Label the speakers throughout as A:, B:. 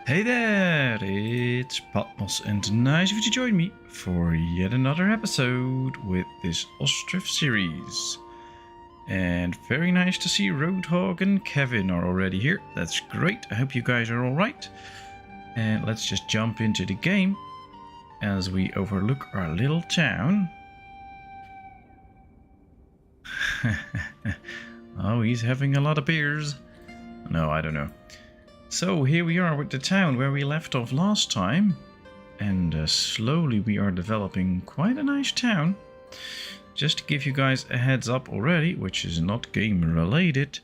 A: Hey there, it's Patmos, and nice of you to join me for yet another episode with this Ostriv series. And very nice to see Roadhog and Kevin are already here. That's great. I hope you guys are alright. And let's just jump into the game as we overlook our little town. Oh, he's having a lot of beers. No, I don't know. So here we are with the town where we left off last time, and slowly we are developing quite a nice town. Just to give you guys a heads up already, which is not game related,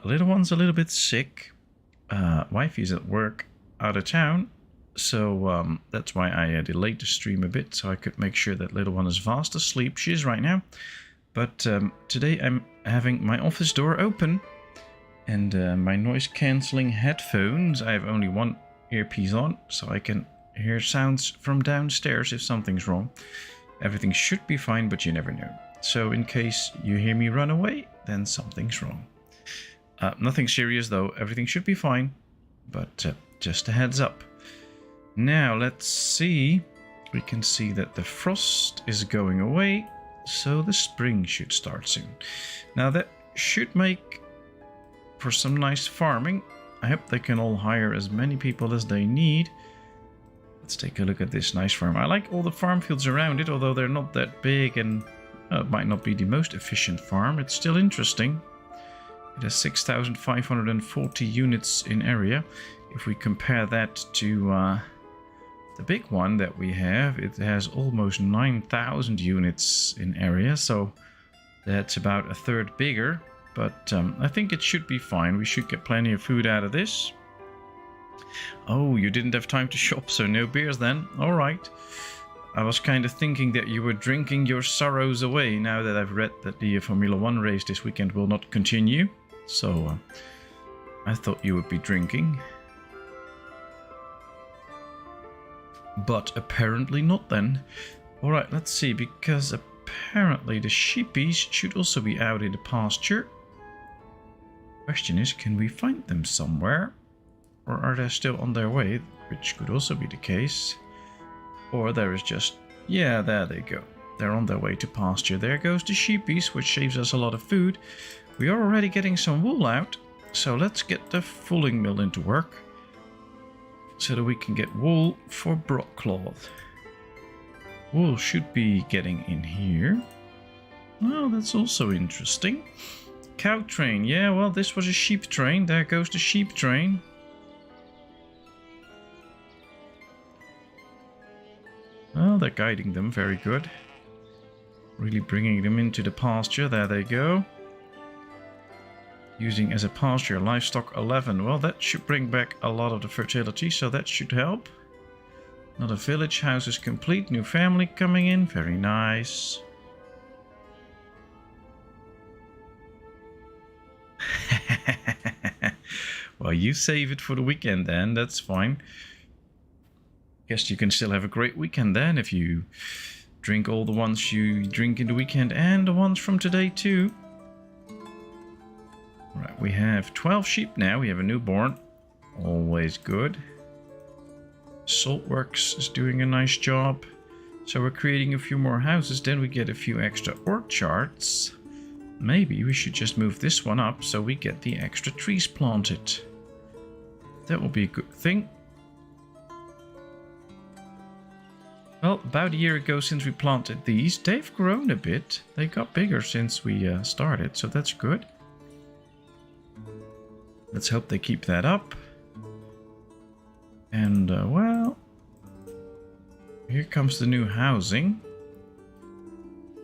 A: little one's a little bit sick, wifey's at work out of town, so that's why I delayed the stream a bit, so I could make sure that little one is fast asleep. She is right now, but today I'm having my office door open. And my noise-cancelling headphones, I have only one earpiece on, so I can hear sounds from downstairs if something's wrong. Everything should be fine, but you never know. So in case you hear me run away, then something's wrong. Nothing serious though, everything should be fine, but just a heads up. Now let's see, we can see that the frost is going away, so the spring should start soon. Now that should make for some nice farming. I hope they can all hire as many people as they need. Let's take a look at this nice farm. I like all the farm fields around it, although they're not that big and it might not be the most efficient farm. It's still interesting. It has 6,540 units in area. If we compare that to the big one that we have, it has almost 9,000 units in area, so that's about a third bigger. But I think it should be fine. We should get plenty of food out of this. Oh, you didn't have time to shop, so no beers then. Alright. I was kind of thinking that you were drinking your sorrows away now that I've read that the Formula 1 race this weekend will not continue. So I thought you would be drinking. But apparently not then. Alright, let's see, because apparently the sheepies should also be out in the pasture. Question is, can we find them somewhere? Or are they still on their way? Which could also be the case. Or there is just... yeah, there they go. They're on their way to pasture. There goes the sheepies, which saves us a lot of food. We are already getting some wool out. So let's get the fulling mill into work. So that we can get wool for broadcloth. Wool should be getting in here. Oh, that's also interesting. Cow train, yeah, well, this was a sheep train. There goes the sheep train. Well, they're guiding them, very good. Really bringing them into the pasture, there they go. Using as a pasture livestock 11. Well, that should bring back a lot of the fertility, so that should help. Another village house is complete, new family coming in, very nice. Well, you save it for the weekend then, that's fine. Guess you can still have a great weekend then if you drink all the ones you drink in the weekend and the ones from today too. Right, we have 12 sheep now, we have a newborn. Always good. Saltworks is doing a nice job. So we're creating a few more houses, then we get a few extra orchards. Maybe we should just move this one up so we get the extra trees planted. That will be a good thing. Well, about a year ago since we planted these, they've grown a bit. They got bigger since we started, so that's good. Let's hope they keep that up. And, well, here comes the new housing.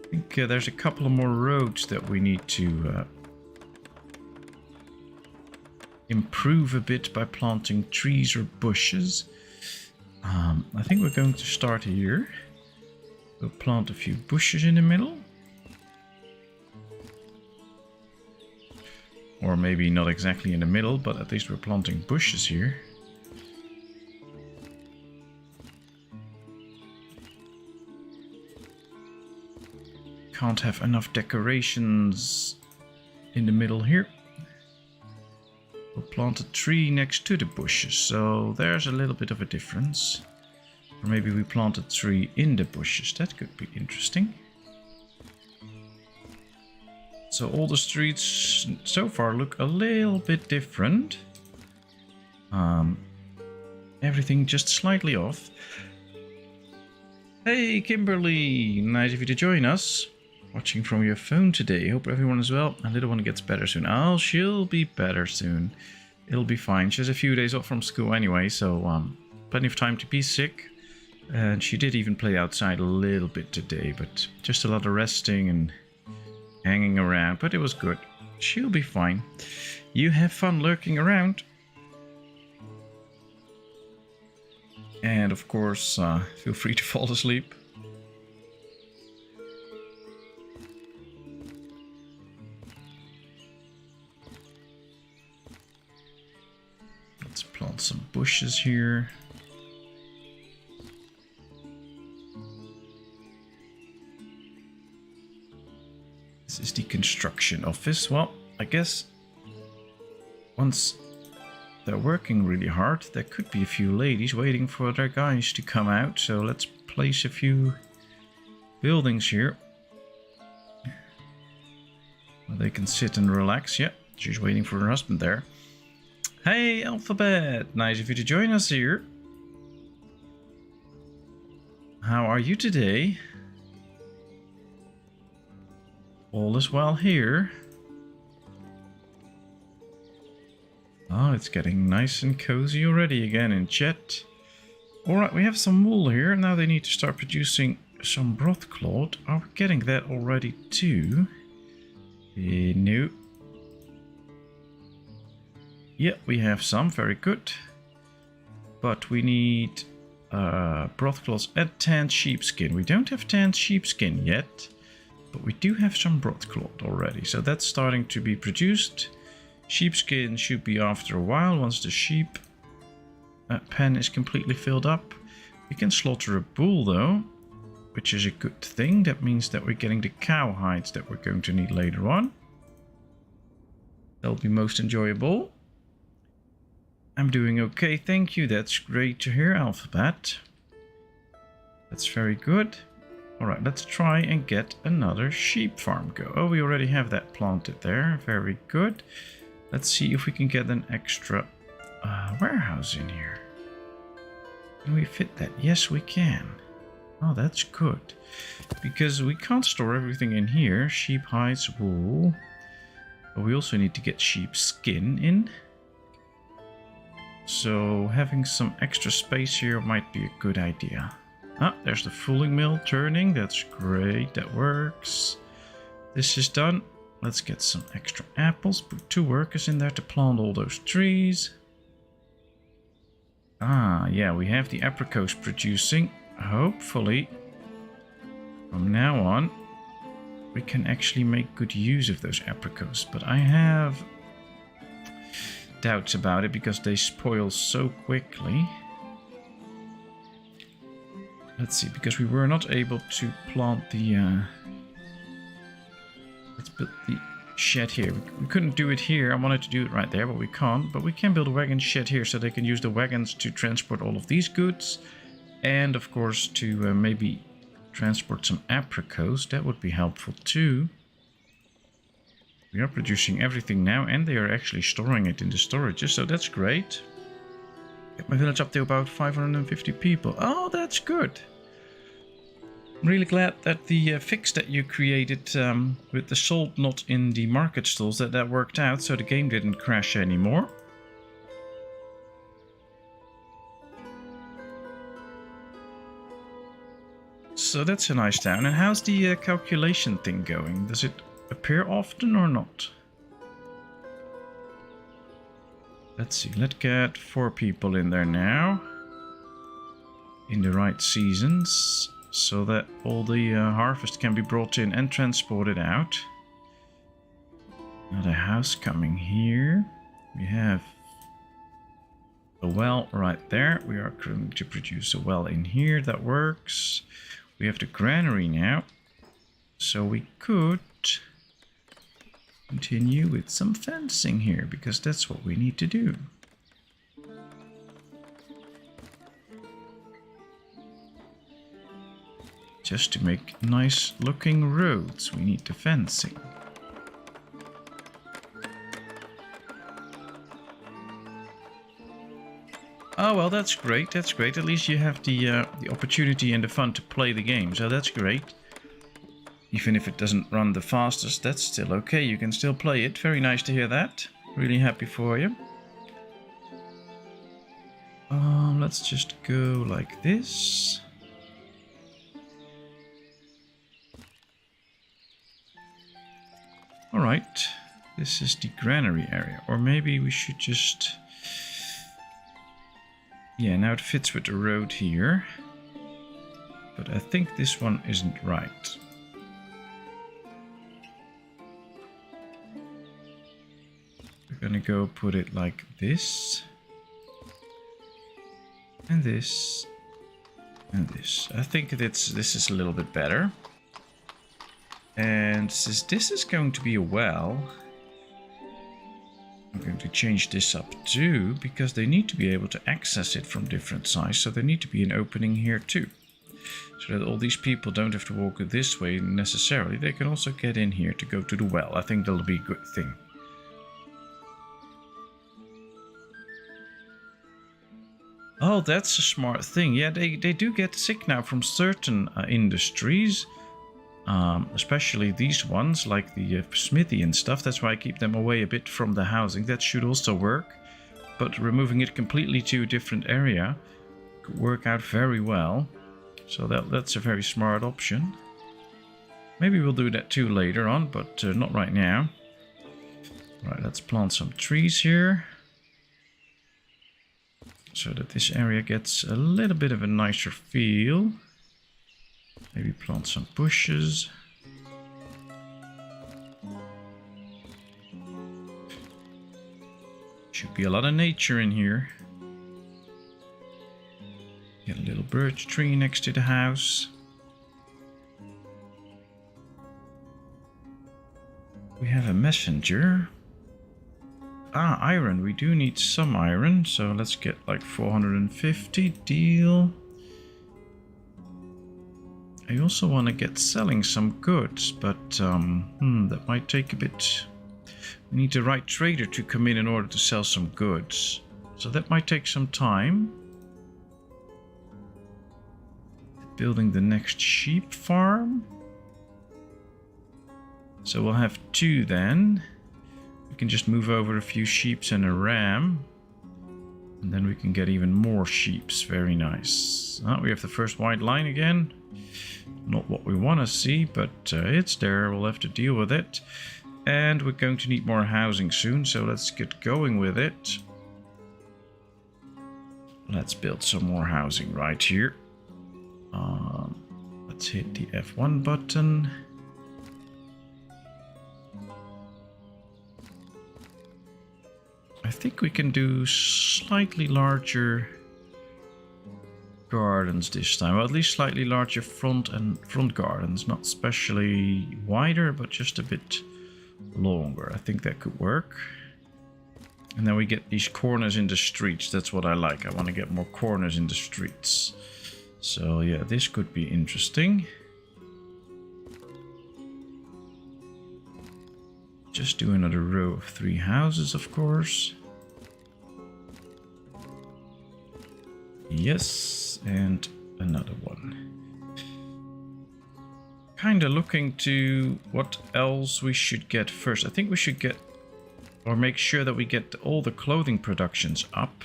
A: I think there's a couple of more roads that we need to improve a bit by planting trees or bushes. I think we're going to start here. We'll plant a few bushes in the middle. Or maybe not exactly in the middle, but at least we're planting bushes here. Can't have enough decorations in the middle here. We'll plant a tree next to the bushes. So there's a little bit of a difference. Or maybe we plant a tree in the bushes. That could be interesting. So all the streets so far look a little bit different. Everything just slightly off. Hey Kimberly, nice of you to join us. Watching from your phone today. Hope everyone is well. And little one gets better soon. Oh, she'll be better soon. It'll be fine. She has a few days off from school anyway, so plenty of time to be sick. And she did even play outside a little bit today, but just a lot of resting and hanging around. But it was good. She'll be fine. You have fun lurking around. And of course, feel free to fall asleep. Let's plant some bushes here. This is the construction office. Well, I guess once they're working really hard, there could be a few ladies waiting for their guys to come out. So let's place a few buildings here. Where they can sit and relax. Yeah, she's waiting for her husband there. Hey, Alphabet! Nice of you to join us here. How are you today? All is well here. Oh, it's getting nice and cozy already again in chat. Alright, we have some wool here. Now they need to start producing some brothcloth. Are we getting that already too? No. Yeah, we have some. Very good. But we need brothcloths and tanned sheepskin. We don't have tanned sheepskin yet, but we do have some brothcloth already. So that's starting to be produced. Sheepskin should be after a while, once the sheep pen is completely filled up. We can slaughter a bull though, which is a good thing. That means that we're getting the cow hides that we're going to need later on. That'll be most enjoyable. I'm doing okay, thank you. That's great to hear, Alphabet. That's very good. Alright, let's try and get another sheep farm go. Oh, we already have that planted there. Very good. Let's see if we can get an extra warehouse in here. Can we fit that? Yes, we can. Oh, that's good. Because we can't store everything in here. Sheep hides, wool. But we also need to get sheep skin in. So having some extra space here might be a good idea. Ah, there's the fulling mill turning. That's great. That works. This is done. Let's get some extra apples. Put 2 workers in there to plant all those trees. Ah, yeah, we have the apricots producing. Hopefully, from now on, we can actually make good use of those apricots. But I have doubts about it because they spoil so quickly. Let's see, because we were not able to plant the... let's build the shed here. We couldn't do it here. I wanted to do it right there, but we can't. But we can build a wagon shed here so they can use the wagons to transport all of these goods. And of course to maybe transport some apricots. That would be helpful too. We are producing everything now and they are actually storing it in the storages, so that's great. Get my village up to about 550 people. Oh, that's good. I'm really glad that the fix that you created with the salt not in the market stalls, that worked out, so the game didn't crash anymore. So that's a nice town. And how's the calculation thing going? Does it appear often or not? Let's see, let's get 4 people in there now. In the right seasons. So that all the harvest can be brought in and transported out. Another house coming here. We have a well right there. We are going to produce a well in here. That works. We have the granary now. So we could continue with some fencing here, because that's what we need to do. Just to make nice looking roads, we need the fencing. Oh well, that's great, that's great. At least you have the opportunity and the fun to play the game, so that's great. Even if it doesn't run the fastest, that's still okay. You can still play it. Very nice to hear that. Really happy for you. Let's just go like this. Alright, this is the granary area. Or maybe we should just... Yeah, now it fits with the road here. But I think this one isn't right. We're gonna go put it like this. And this. And this. I think this is a little bit better. And since this is going to be a well, I'm going to change this up too, because they need to be able to access it from different sides. So there need to be an opening here too. So that all these people don't have to walk this way necessarily. They can also get in here to go to the well. I think that'll be a good thing. Oh, that's a smart thing. Yeah, they do get sick now from certain industries. Especially these ones, like the smithy and stuff. That's why I keep them away a bit from the housing. That should also work. But removing it completely to a different area could work out very well. So that's a very smart option. Maybe we'll do that too later on, but not right now. Right, let's plant some trees here. So that this area gets a little bit of a nicer feel. Maybe plant some bushes. Should be a lot of nature in here. Get a little birch tree next to the house. We have a messenger. Ah, iron. We do need some iron. So let's get like 450. Deal. I also want to get selling some goods, but that might take a bit. We need the right trader to come in order to sell some goods. So that might take some time. Building the next sheep farm. So we'll have 2 then. We can just move over a few sheep and a ram. And then we can get even more sheep. Very nice. Oh, we have the first white line again. Not what we want to see, but it's there. We'll have to deal with it. And we're going to need more housing soon, so let's get going with it. Let's build some more housing right here. Let's hit the F1 button. I think we can do slightly larger gardens this time, or at least slightly larger front gardens, not especially wider, but just a bit longer. I think that could work. And then we get these corners in the streets. That's what I like. I want to get more corners in the streets. So yeah, this could be interesting. Just do another row of 3 houses, of course. Yes, and another one. Kinda looking to what else we should get first. I think we should get, or make sure that we get all the clothing productions up.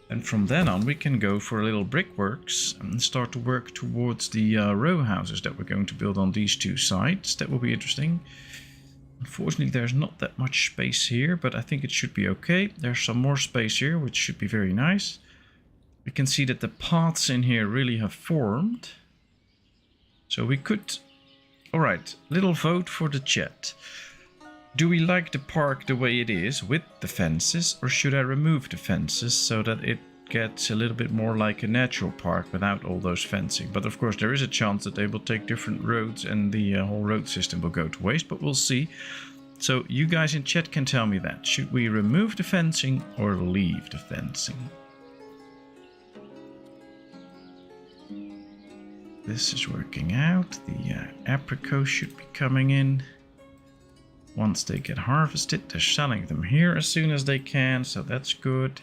A: And from then on we can go for a little brickworks and start to work towards the row houses that we're going to build on these 2 sides. That will be interesting. Unfortunately, there's not that much space here, but I think it should be okay. There's some more space here, which should be very nice. We can see that the paths in here really have formed. So we could... Alright, little vote for the chat. Do we like the park the way it is, with the fences, or should I remove the fences so that it gets a little bit more like a natural park without all those fencing? But of course there is a chance that they will take different roads and the whole road system will go to waste, but we'll see. So you guys in chat can tell me that. Should we remove the fencing or leave the fencing? This is working out. The apricots should be coming in. Once they get harvested, they're selling them here as soon as they can, so that's good.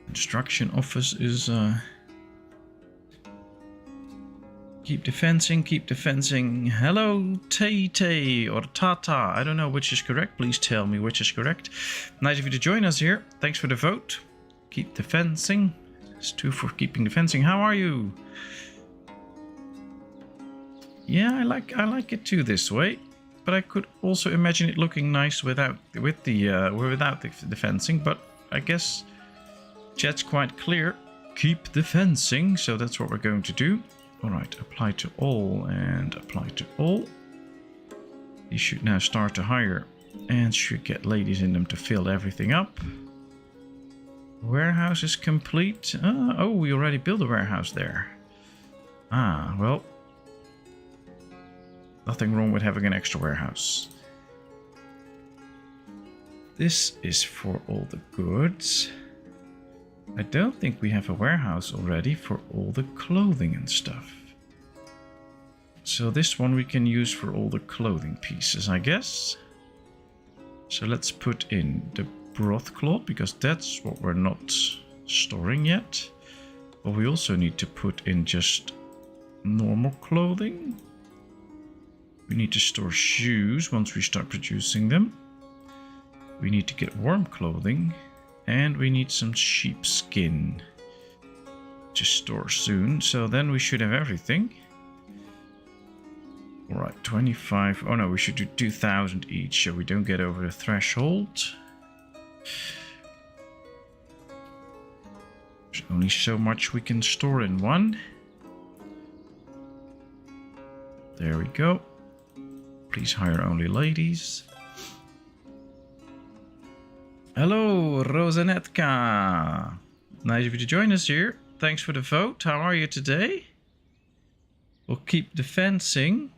A: Construction office is... Keep the fencing, keep the fencing. Hello, Tay or Tata. I don't know which is correct. Please tell me which is correct. Nice of you to join us here. Thanks for the vote. Keep the fencing. It's 2 for keeping the fencing. How are you? Yeah, I like it too this way. But I could also imagine it looking nice without the fencing. But I guess chat's quite clear. Keep the fencing. So that's what we're going to do. Alright, apply to all and apply to all. You should now start to hire and should get ladies in them to fill everything up. Warehouse is complete. Oh, we already built a warehouse there. Ah, well. Nothing wrong with having an extra warehouse. This is for all the goods. I don't think we have a warehouse already for all the clothing and stuff. So this one we can use for all the clothing pieces, I guess. So let's put in the brothcloth, because that's what we're not storing yet. But we also need to put in just normal clothing. We need to store shoes once we start producing them. We need to get warm clothing. And we need some sheepskin to store soon. So then we should have everything. Alright, 25. Oh no, we should do 2,000 each so we don't get over the threshold. There's only so much we can store in one. There we go. Please hire only ladies. Hello, Rosanetka. Nice of you to join us here. Thanks for the vote. How are you today? We'll keep the fencing.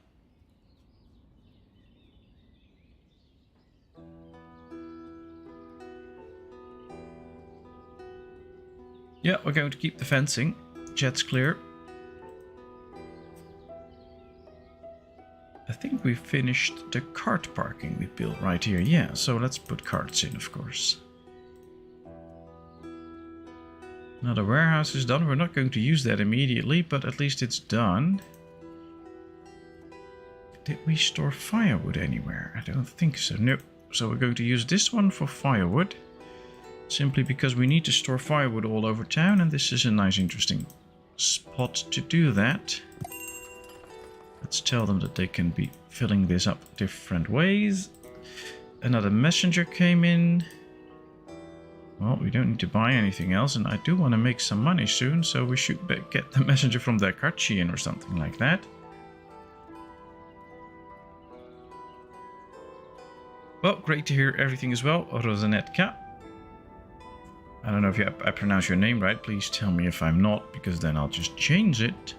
A: Yeah, we're going to keep the fencing. Chat's clear. I think we finished the cart parking we built right here. Yeah, so let's put carts in, of course. Now the warehouse is done. We're not going to use that immediately, but at least it's done. Did we store firewood anywhere? I don't think so. No. So we're going to use this one for firewood. Simply because we need to store firewood all over town, and this is a nice, interesting spot to do that. Let's tell them that they can be filling this up different ways. Another messenger came in. Well, we don't need to buy anything else, and I do want to make some money soon, so we should get the messenger from Dakachi in or something like that. Well, great to hear everything as well, Rosanetka. I don't know if I pronounce your name right. Please tell me if I'm not, because then I'll just change it.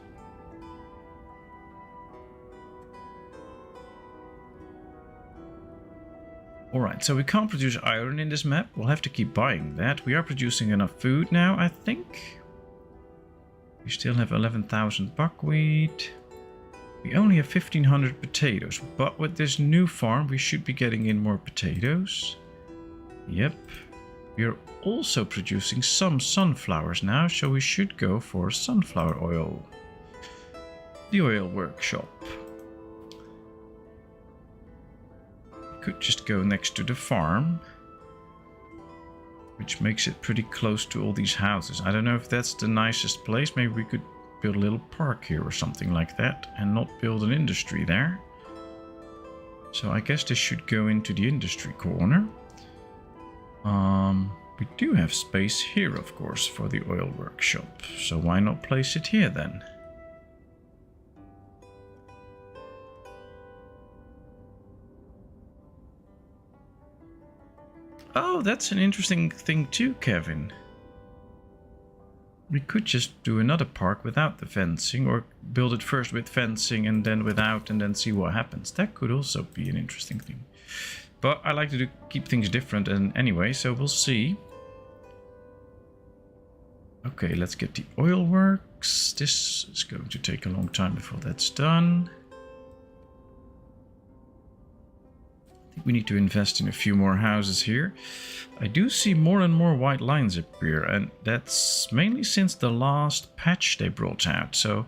A: Alright, so we can't produce iron in this map. We'll have to keep buying that. We are producing enough food now, I think. We still have 11,000 buckwheat. We only have 1,500 potatoes. But with this new farm, we should be getting in more potatoes. Yep. We are also producing some sunflowers now, so we should go for sunflower oil. The oil workshop. Could just go next to the farm, which makes it pretty close to all these houses. I don't know if that's the nicest place. Maybe we could build a little park here or something like that and not build an industry there. So I guess this should go into the industry corner. We do have space here, of course, for the oil workshop. So why not place it here then? Oh, that's an interesting thing too, Kevin. We could just do another park without the fencing, or build it first with fencing and then without, and then see what happens. That could also be an interesting thing. But I like to keep things different and anyway, so we'll see. Okay, let's get the oil works. This is going to take a long time before that's done. I think we need to invest in a few more houses here. I do see more and more white lines appear, and that's mainly since the last patch they brought out. So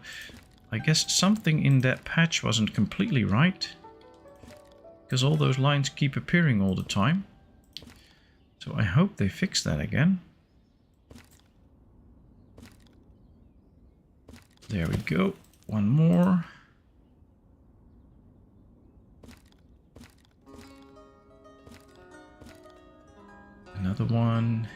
A: I guess something in that patch wasn't completely right, because all those lines keep appearing all the time. So I hope they fix that again. There we go. One more. Another one.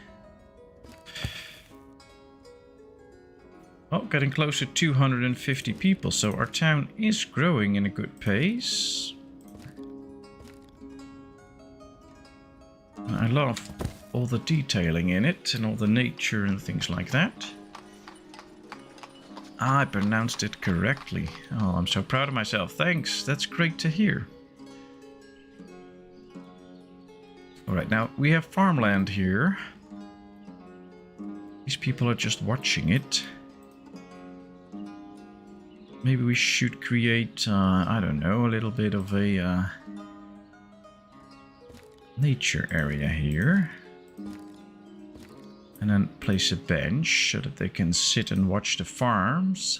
A: Oh, getting close to 250 people, so our town is growing in a good pace. I love all the detailing in it and all the nature and things like that. I pronounced it correctly. Oh, I'm so proud of myself. Thanks, that's great to hear. Alright, now we have farmland here. These people are just watching it. Maybe we should create, I don't know, a little bit of a nature area here. And then place a bench so that they can sit and watch the farms.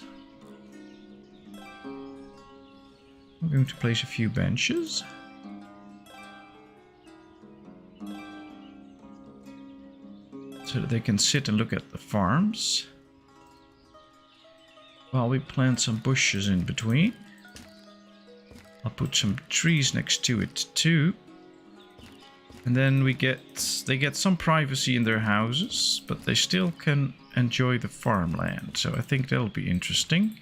A: I'm going to place a few benches. So that they can sit and look at the farms. While we plant some bushes in between. I'll put some trees next to it too. And then they get some privacy in their houses, but they still can enjoy the farmland. So I think that'll be interesting.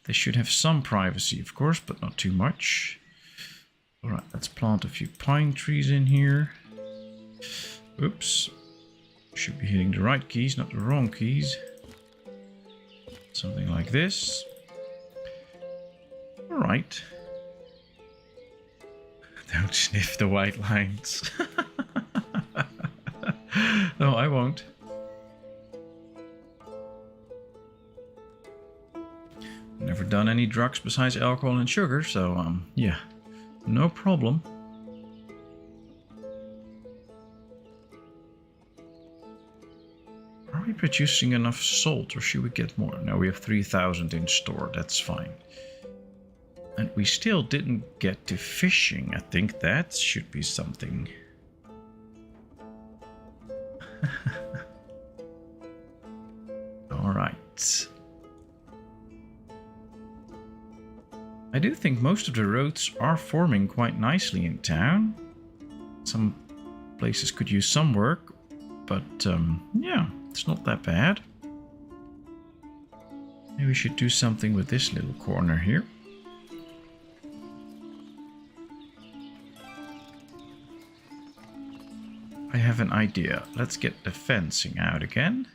A: They should have some privacy, of course, but not too much. Alright, let's plant a few pine trees in here. Oops. Should be hitting the right keys, not the wrong keys. Something like this. Alright. Don't sniff the white lines. No, I won't. Never done any drugs besides alcohol and sugar, so yeah, no problem. Are we producing enough salt, or should we get more? No, we have 3,000 in store, that's fine. And we still didn't get to fishing. I think that should be something. Alright. I do think most of the roads are forming quite nicely in town. Some places could use some work, but yeah, it's not that bad. Maybe we should do something with this little corner here. I have an idea. Let's get the fencing out again.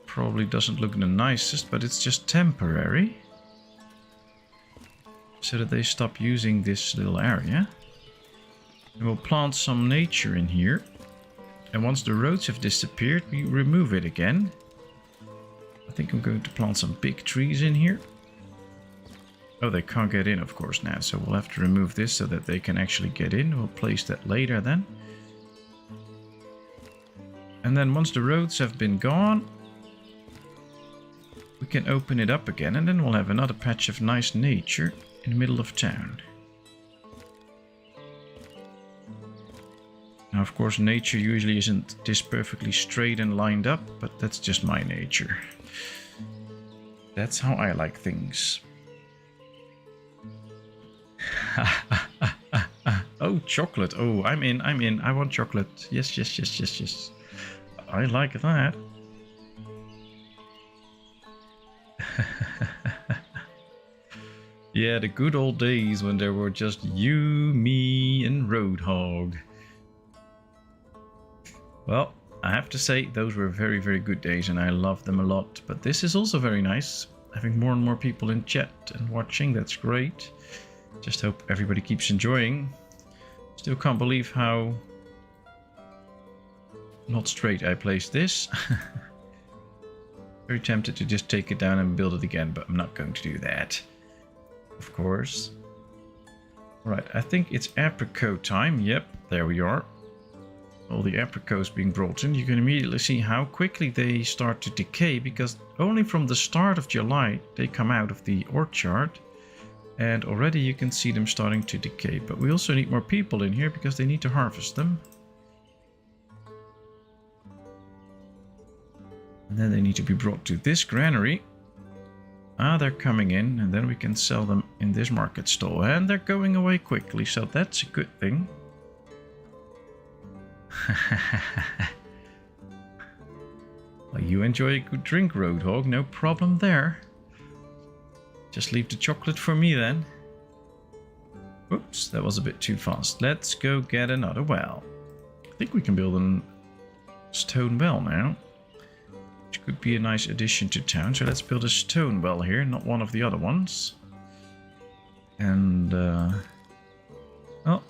A: Probably doesn't look the nicest, but it's just temporary. So that they stop using this little area. And we'll plant some nature in here. And once the roads have disappeared, we remove it again. I think I'm going to plant some big trees in here. Oh, they can't get in, of course, now. So we'll have to remove this so that they can actually get in. We'll place that later then. And then once the roads have been gone, we can open it up again. And then we'll have another patch of nice nature in the middle of town. Now, of course, nature usually isn't this perfectly straight and lined up, but that's just my nature. That's how I like things. Oh, chocolate. Oh, I'm in. I want chocolate. Yes, yes, yes, yes, yes. I like that. Yeah, the good old days when there were just you, me, and Rosie. Roadhog. Well, I have to say, those were very, very good days and I loved them a lot. But this is also very nice. Having more and more people in chat and watching, that's great. Just hope everybody keeps enjoying. Still can't believe how not straight I placed this. Very tempted to just take it down and build it again, but I'm not going to do that. Of course. Right, I think it's apricot time. Yep, there we are. All the apricots being brought in. You can immediately see how quickly they start to decay, because only from the start of July they come out of the orchard. And already you can see them starting to decay. But we also need more people in here because they need to harvest them. And then they need to be brought to this granary. Ah, they're coming in, and then we can sell them in this market stall. And they're going away quickly, so that's a good thing. Well, you enjoy a good drink, Roadhog, no problem there. Just leave the chocolate for me then. Oops, that was a bit too fast. Let's go get another well. I think we can build a stone well now, which could be a nice addition to town. So let's build a stone well here, not one of the other ones. And, well,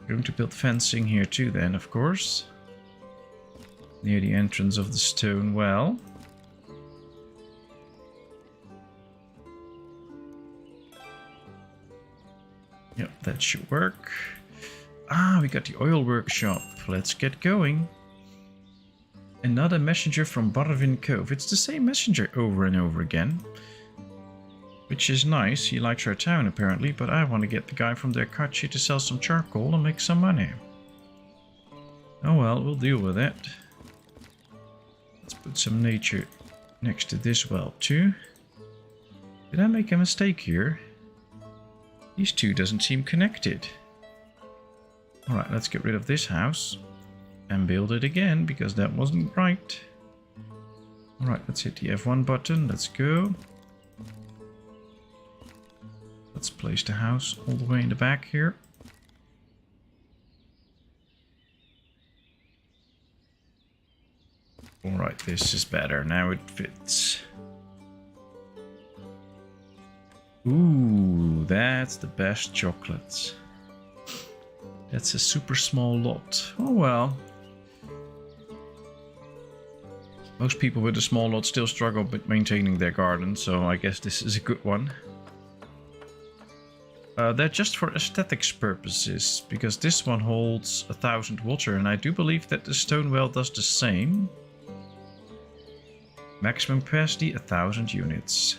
A: going to build fencing here too then, of course. Near the entrance of the stone well. Yep, that should work. Ah, we got the oil workshop. Let's get going. Another messenger from Barvin Cove. It's the same messenger over and over again. Which is nice. He likes our town apparently, but I want to get the guy from the Akachi to sell some charcoal and make some money. Oh well, we'll deal with it. Let's put some nature next to this well too. Did I make a mistake here? These two doesn't seem connected. Alright, let's get rid of this house and build it again, because that wasn't right. Alright, let's hit the F1 button. Let's go. Let's place the house all the way in the back here. Alright, this is better. Now it fits. Ooh, that's the best chocolates. That's a super small lot. Oh well. Most people with a small lot still struggle with maintaining their garden, so I guess this is a good one. They're just for aesthetics purposes, because this one holds 1000 water, and I do believe that the stone well does the same. Maximum capacity 1000 units.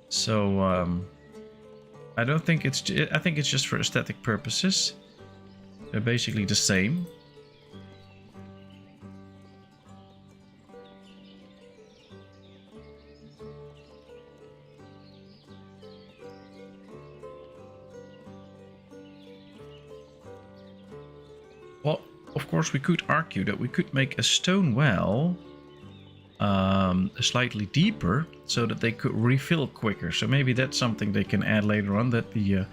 A: So I don't think it's. I think it's just for aesthetic purposes. They're basically the same. Well, of course, we could argue that we could make a stone well slightly deeper so that they could refill quicker. So maybe that's something they can add later on, that the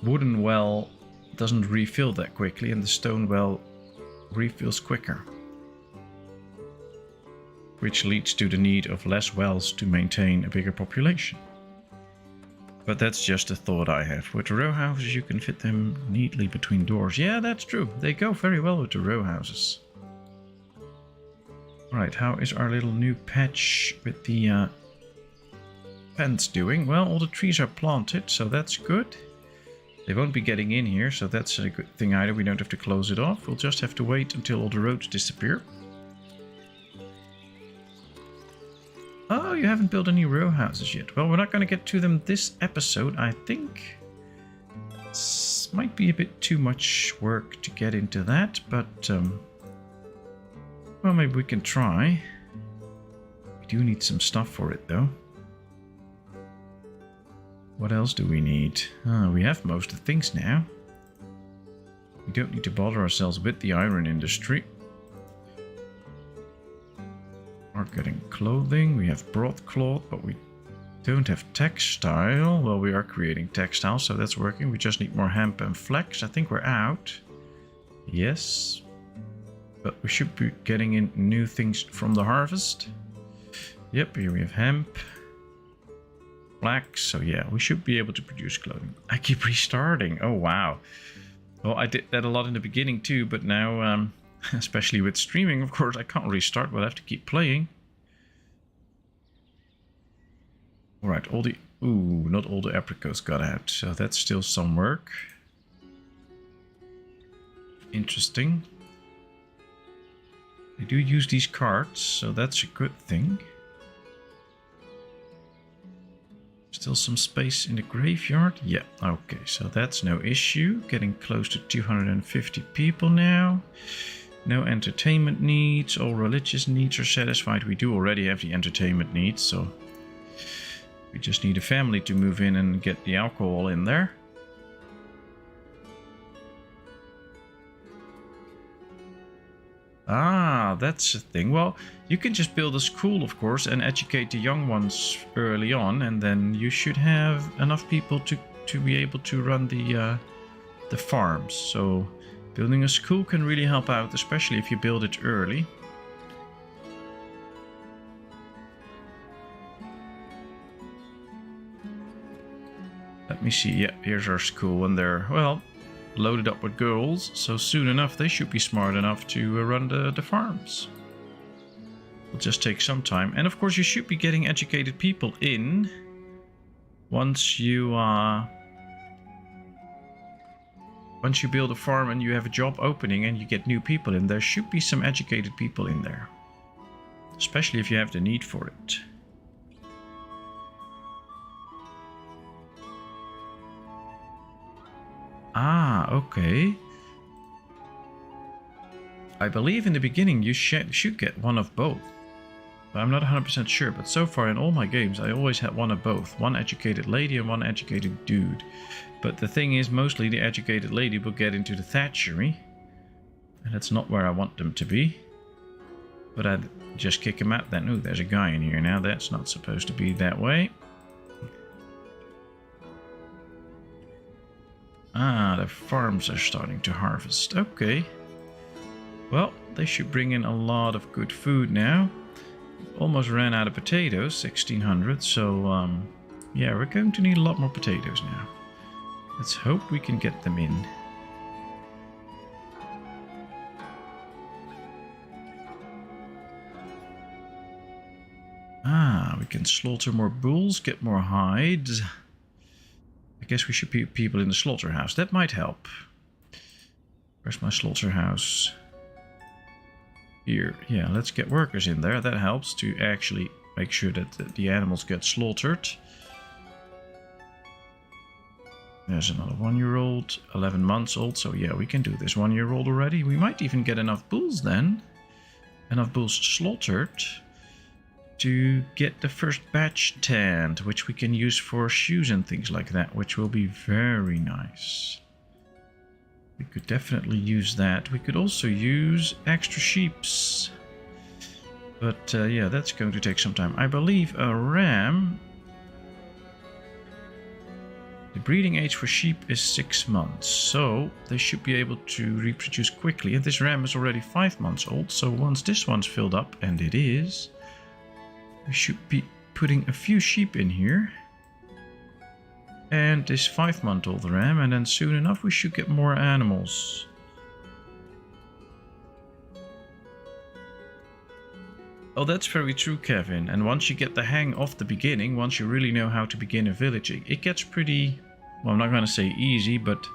A: wooden well doesn't refill that quickly and the stone well refills quicker. Which leads to the need of less wells to maintain a bigger population. But that's just a thought I have. With the row houses you can fit them neatly between doors. Yeah, that's true. They go very well with the row houses. Right, how is our little new patch with the fence doing? Well, all the trees are planted, so that's good. They won't be getting in here, so that's a good thing either. We don't have to close it off. We'll just have to wait until all the roads disappear. Oh, you haven't built any row houses yet. Well, we're not going to get to them this episode, I think. This might be a bit too much work to get into that, but well, maybe we can try. We do need some stuff for it, though. What else do we need? We have most of the things now. We don't need to bother ourselves with the iron industry. We're getting clothing. We have broadcloth, but we don't have textile. Well, we are creating textile, so that's working. We just need more hemp and flax. I think we're out. Yes. But we should be getting in new things from the harvest. Yep, here we have hemp. Flax. So yeah, we should be able to produce clothing. I keep restarting. Oh, wow. Well, I did that a lot in the beginning too, but now, especially with streaming, of course, I can't restart, but I have to keep playing. Alright, all the... Ooh, not all the apricots got out, so that's still some work. Interesting. They do use these carts, so that's a good thing. Still some space in the graveyard? Yeah, okay, so that's no issue. Getting close to 250 people now. No entertainment needs, all religious needs are satisfied. We do already have the entertainment needs, so... we just need a family to move in and get the alcohol in there. Ah, that's the thing. Well, you can just build a school, of course, and educate the young ones early on, and then you should have enough people to be able to run the farms. So building a school can really help out, especially if you build it early. Let me see. Yeah, here's our school, and they're, well, loaded up with girls, so soon enough they should be smart enough to run the farms. It'll just take some time, and of course you should be getting educated people in once you build a farm and you have a job opening and you get new people in. There should be some educated people in there, especially if you have the need for it. Ah, okay. I believe in the beginning you should get one of both. But I'm not 100% sure, but so far in all my games I always had one of both. One educated lady and one educated dude. But the thing is, mostly the educated lady will get into the thatchery. And that's not where I want them to be. But I'd just kick them out then. Ooh, there's a guy in here now. That's not supposed to be that way. Ah, the farms are starting to harvest. Okay. Well, they should bring in a lot of good food now. Almost ran out of potatoes, 1600. So, yeah, we're going to need a lot more potatoes now. Let's hope we can get them in. Ah, we can slaughter more bulls, get more hides. I guess we should put people in the slaughterhouse. That might help. Where's my slaughterhouse? Here. Yeah, let's get workers in there. That helps to actually make sure that the animals get slaughtered. There's another 1-year-old, 11 months old. So yeah, we can do this 1-year-old already. We might even get enough bulls then. Enough bulls slaughtered to get the first batch tanned, which we can use for shoes and things like that, which will be very nice. We could definitely use that. We could also use extra sheeps. But yeah, that's going to take some time. I believe a ram... the breeding age for sheep is 6 months, so they should be able to reproduce quickly. And this ram is already 5 months old, so once this one's filled up, and it is... we should be putting a few sheep in here. And this 5-month-old ram, and then soon enough we should get more animals. Oh, that's very true, Kevin. And once you get the hang of the beginning, once you really know how to begin a village, it gets pretty... well, I'm not going to say easy, but...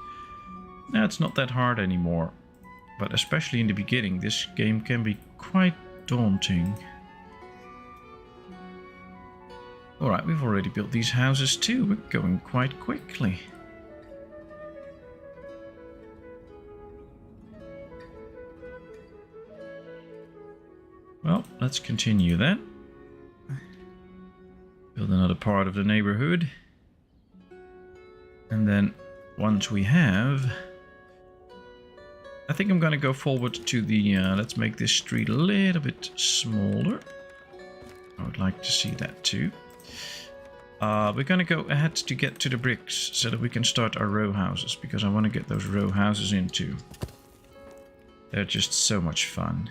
A: no, it's not that hard anymore. But especially in the beginning, this game can be quite daunting. Alright, we've already built these houses too. We're going quite quickly. Well, let's continue then. Build another part of the neighborhood. And then once we have... I think I'm going to go forward to the... let's make this street a little bit smaller. I would like to see that too. We're gonna go ahead to get to the bricks so that we can start our row houses, because I want to get those row houses in too. They're just so much fun.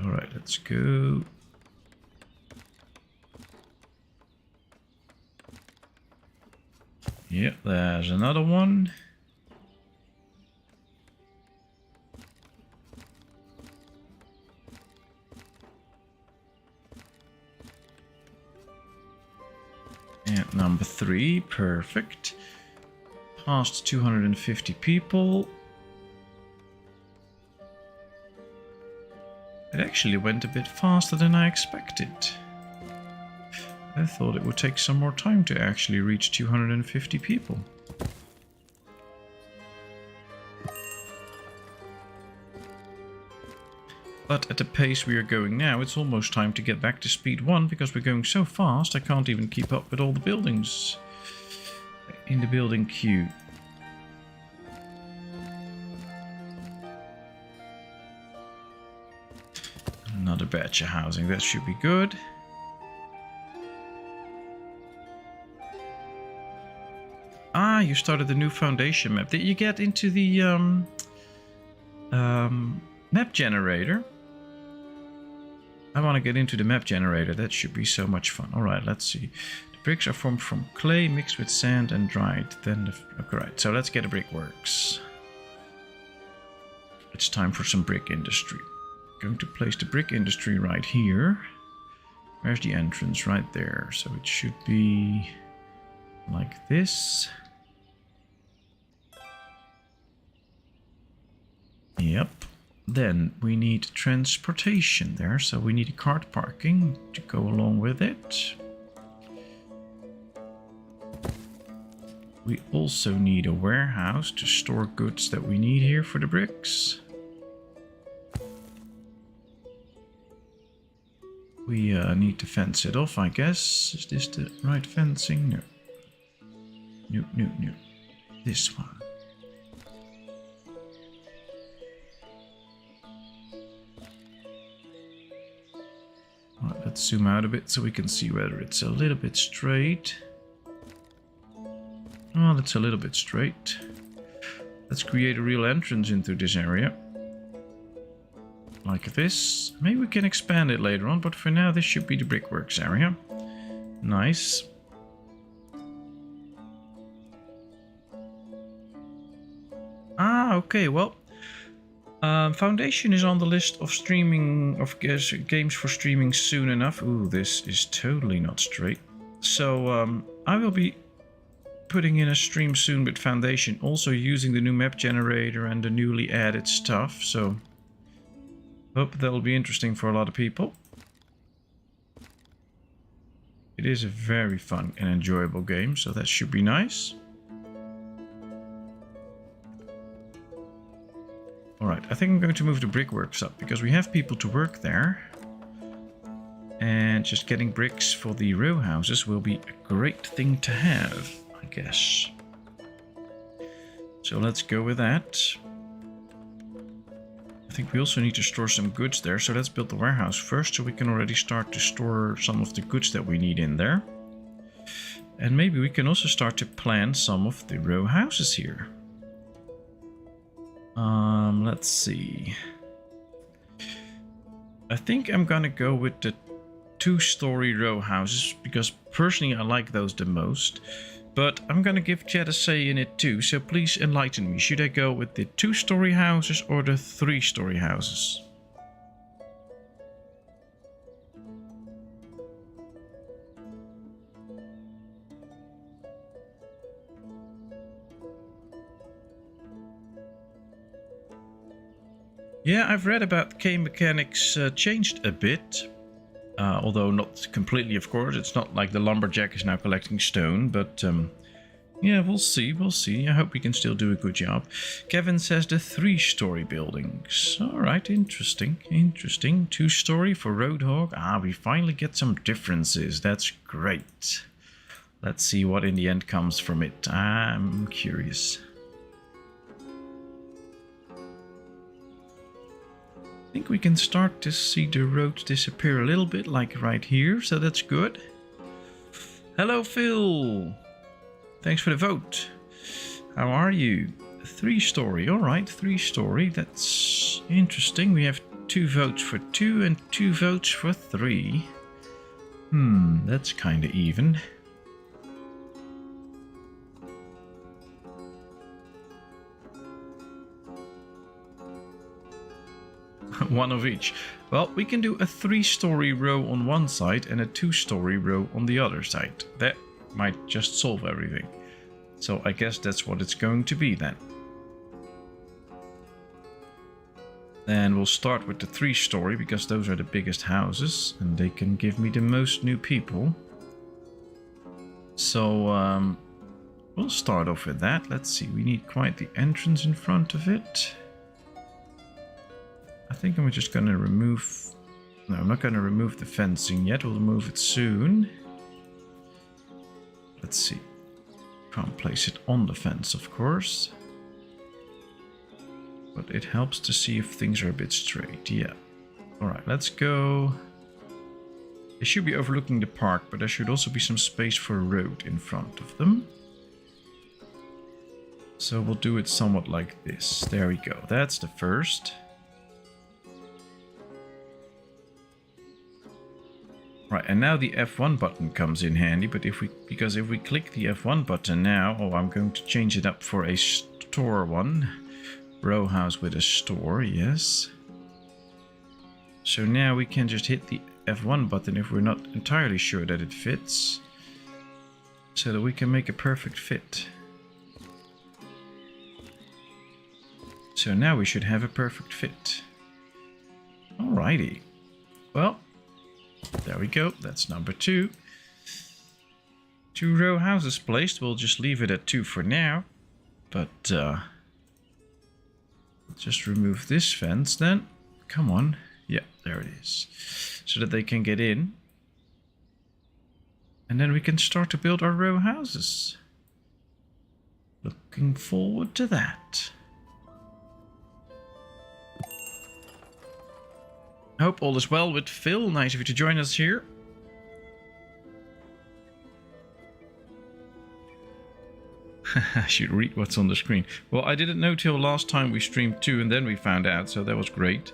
A: Alright, let's go. Yep, there's another one. And number 3, perfect. Past 250 people. It actually went a bit faster than I expected. I thought it would take some more time to actually reach 250 people. But at the pace we are going now, it's almost time to get back to speed 1, because we're going so fast I can't even keep up with all the buildings in the building queue. Another batch of housing, that should be good. Ah, you started the new foundation map. Did you get into the map generator? I want to get into the map generator. That should be so much fun. Alright, let's see. The bricks are formed from clay mixed with sand and dried. Then okay, right, so let's get a brickworks. It's time for some brick industry. Going to place the brick industry right here. Where's the entrance? Right there. So it should be like this. Yep. Then we need transportation there, so we need a cart parking to go along with it. We also need a warehouse to store goods that we need here for the bricks. We need to fence it off, I guess. Is this the right fencing? No. No. This one. Right, let's zoom out a bit so we can see whether it's a little bit straight. Well, it's a little bit straight. Let's create a real entrance into this area. Like this. Maybe we can expand it later on, but for now this should be the brickworks area. Nice. Ah, okay, well, Foundation is on the list of streaming of games for streaming soon enough. Ooh, this is totally not straight. So I will be putting in a stream soon with Foundation, also using the new map generator and the newly added stuff. So hope that'll be interesting for a lot of people. It is a very fun and enjoyable game, so that should be nice. Alright, I think I'm going to move the brickworks up, because we have people to work there. And just getting bricks for the row houses will be a great thing to have, I guess. So let's go with that. I think we also need to store some goods there, so let's build the warehouse first, so we can already start to store some of the goods that we need in there. And maybe we can also start to plan some of the row houses here. Let's see. I think I'm gonna go with the 2-story row houses, because personally I like those the most. But I'm gonna give chat a say in it too, so please enlighten me. Should I go with the 2-story houses or the 3-story houses? Yeah, I've read about game mechanics changed a bit. Although not completely, of course. It's not like the lumberjack is now collecting stone, but yeah, we'll see. I hope we can still do a good job. Kevin says the 3-story buildings. Alright, interesting. 2-story for Roadhog. Ah, we finally get some differences. That's great. Let's see what in the end comes from it. I'm curious. think we can start to see the roads disappear a little bit, like right here, so that's good. Hello, Phil. Thanks for the vote. How are you? 3-story, alright, 3-story, that's interesting. We have 2 votes for 2 and 2 votes for 3. That's kinda even. One of each. Well, we can do a 3-story row on one side and a 2-story row on the other side. That might just solve everything. So I guess that's what it's going to be then. Then we'll start with the 3-story because those are the biggest houses and they can give me the most new people. So we'll start off with that. Let's see, we need quite the entrance in front of it. I think I'm just going to remove... No, I'm not going to remove the fencing yet. We'll remove it soon. Let's see. Can't place it on the fence, of course. But it helps to see if things are a bit straight. Yeah. Alright, let's go. They should be overlooking the park, but there should also be some space for a road in front of them. So we'll do it somewhat like this. There we go. That's the first. Right, and now the F1 button comes in handy, but if we click the F1 button now, I'm going to change it up for a store one. Row house with a store, yes. So now we can just hit the F1 button if we're not entirely sure that it fits, so that we can make a perfect fit. So now we should have a perfect fit. Alrighty. Well, there we go, that's number 2. 2 row houses placed. We'll just leave it at 2 for now. But just remove this fence then. Come on. Yeah, there it is. So that they can get in. And then we can start to build our row houses. Looking forward to that. I hope all is well with Phil. Nice of you to join us here. I should read what's on the screen. Well, I didn't know till last time we streamed too, and then we found out, so that was great.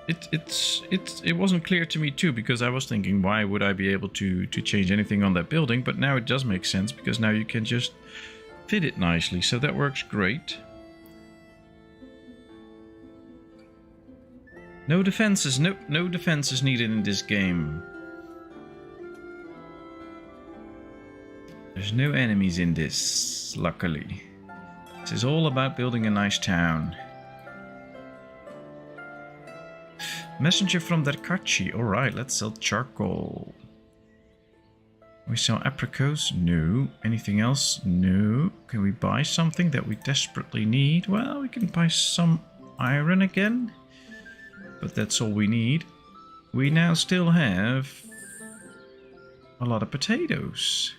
A: It wasn't clear to me too, because I was thinking, why would I be able to change anything on that building? But now it does make sense, because now you can just fit it nicely, so that works great. No defenses, nope, no defenses needed in this game. There's no enemies in this, luckily. This is all about building a nice town. Messenger from Darkachi. Alright, let's sell charcoal. We sell apricots? No. Anything else? No. Can we buy something that we desperately need? Well, we can buy some iron again. But that's all we need. We now still have a lot of potatoes.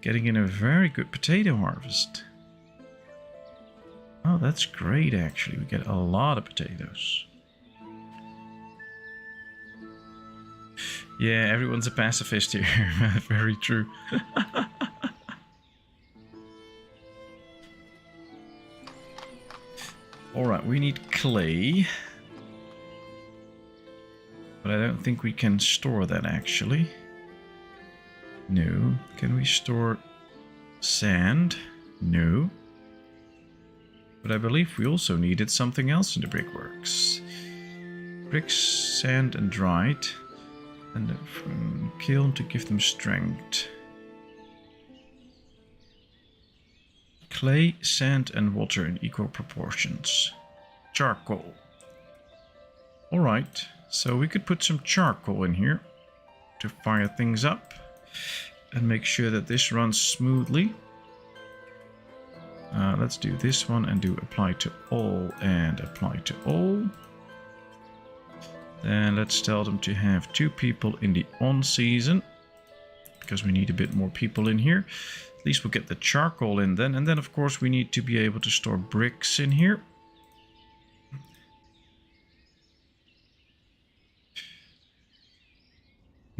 A: Getting in a very good potato harvest. Oh, that's great actually. We get a lot of potatoes. Yeah, everyone's a pacifist here. Very true. Alright, we need clay. But I don't think we can store that actually. No. Can we store sand? No. But I believe we also needed something else in the brickworks. Bricks, sand and dried. And from kiln to give them strength. Clay, sand and water in equal proportions. Charcoal. Alright, so we could put some charcoal in here to fire things up and make sure that this runs smoothly. Let's do this one and do apply to all and apply to all. Then let's tell them to have 2 people in the on season, because we need a bit more people in here. At least we'll get the charcoal in then. And then of course we need to be able to store bricks in here.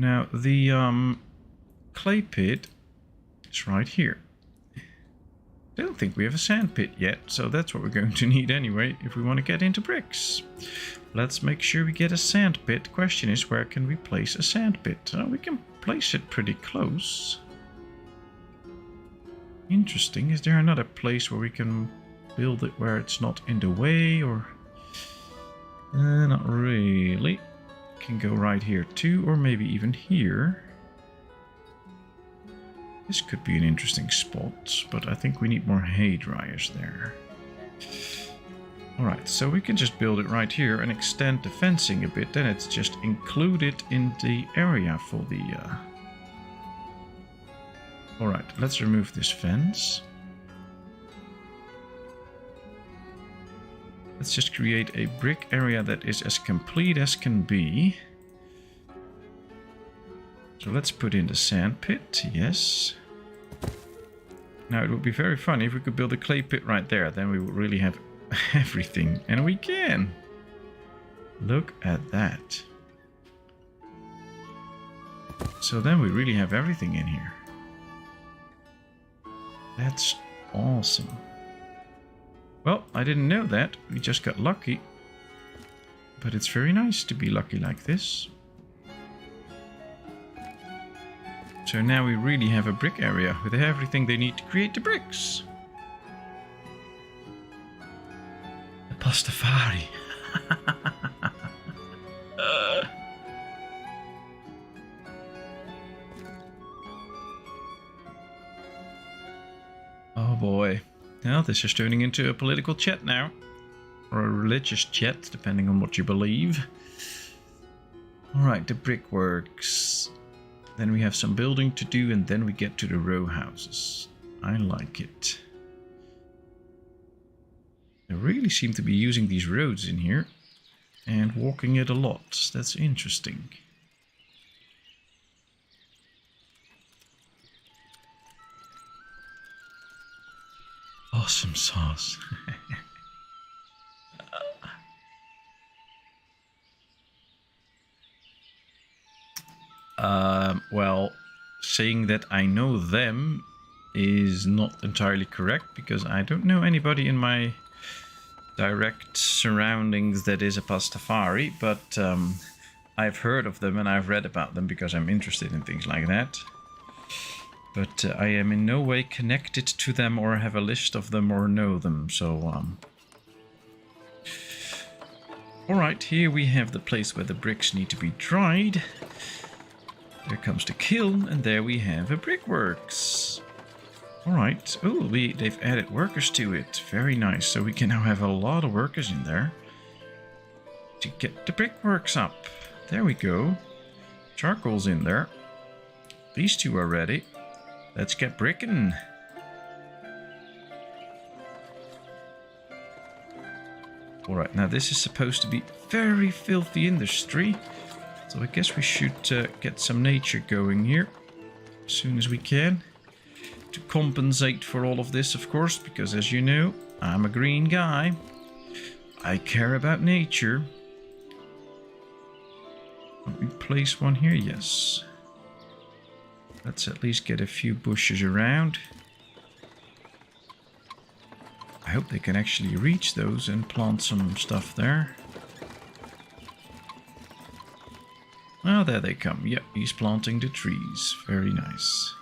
A: Now, the clay pit is right here. I don't think we have a sand pit yet, so that's what we're going to need anyway if we want to get into bricks. Let's make sure we get a sand pit. Question is, where can we place a sand pit? We can place it pretty close. Interesting. Is there another place where we can build it where it's not in the way, or... not really. Can go right here too, or maybe even here. This could be an interesting spot, but I think we need more hay dryers there. Alright, so we can just build it right here and extend the fencing a bit, then it's just included in the area for the... Alright, let's remove this fence. Let's just create a brick area that is as complete as can be. So let's put in the sand pit, yes. Now it would be very funny if we could build a clay pit right there, then we would really have everything. And we can! Look at that. So then we really have everything in here. That's awesome. Well, I didn't know that. We just got lucky. But it's very nice to be lucky like this. So now we really have a brick area with everything they need to create the bricks. The pastafari. Oh boy. Now this is turning into a political chat now. Or a religious chat, depending on what you believe. Alright, the brickworks. Then we have some building to do, and then we get to the row houses. I like it. They really seem to be using these roads in here. And walking it a lot. That's interesting. Awesome sauce. Well, saying that I know them is not entirely correct, because I don't know anybody in my direct surroundings that is a pastafari, but I've heard of them and I've read about them because I'm interested in things like that. But I am in no way connected to them or have a list of them or know them, so... Alright, here we have the place where the bricks need to be dried. There comes the kiln, and there we have a brickworks. Alright, oh, they've added workers to it. Very nice, so we can now have a lot of workers in there to get the brickworks up. There we go. Charcoal's in there. These two are ready. Let's get bricking. Alright, now this is supposed to be very filthy industry. So I guess we should get some nature going here as soon as we can. To compensate for all of this, of course, because as you know, I'm a green guy. I care about nature. Can we place one here? Yes. Let's at least get a few bushes around. I hope they can actually reach those and plant some stuff there. Oh, there they come. Yep, he's planting the trees. Very nice.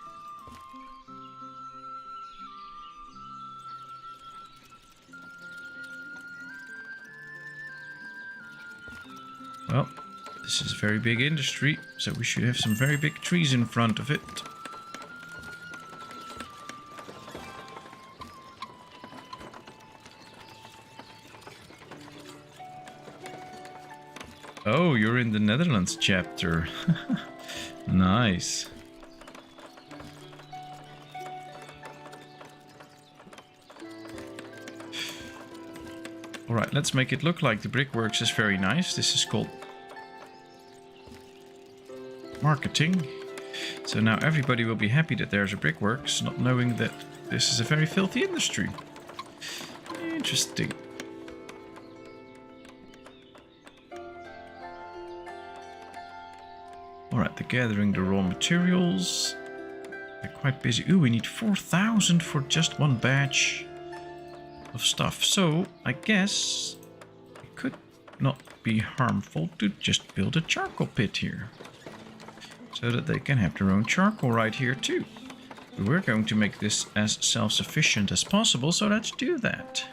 A: Well, this is a very big industry, so we should have some very big trees in front of it. Oh, you're in the Netherlands chapter. Nice. Alright, let's make it look like the brickworks is very nice. This is called marketing. So now everybody will be happy that there's a brickworks, not knowing that this is a very filthy industry. Interesting. Alright, they're gathering the raw materials. They're quite busy. Ooh, we need 4,000 for just one batch of stuff. So, I guess it could not be harmful to just build a charcoal pit here. So that they can have their own charcoal right here too. We're going to make this as self-sufficient as possible, so let's do that.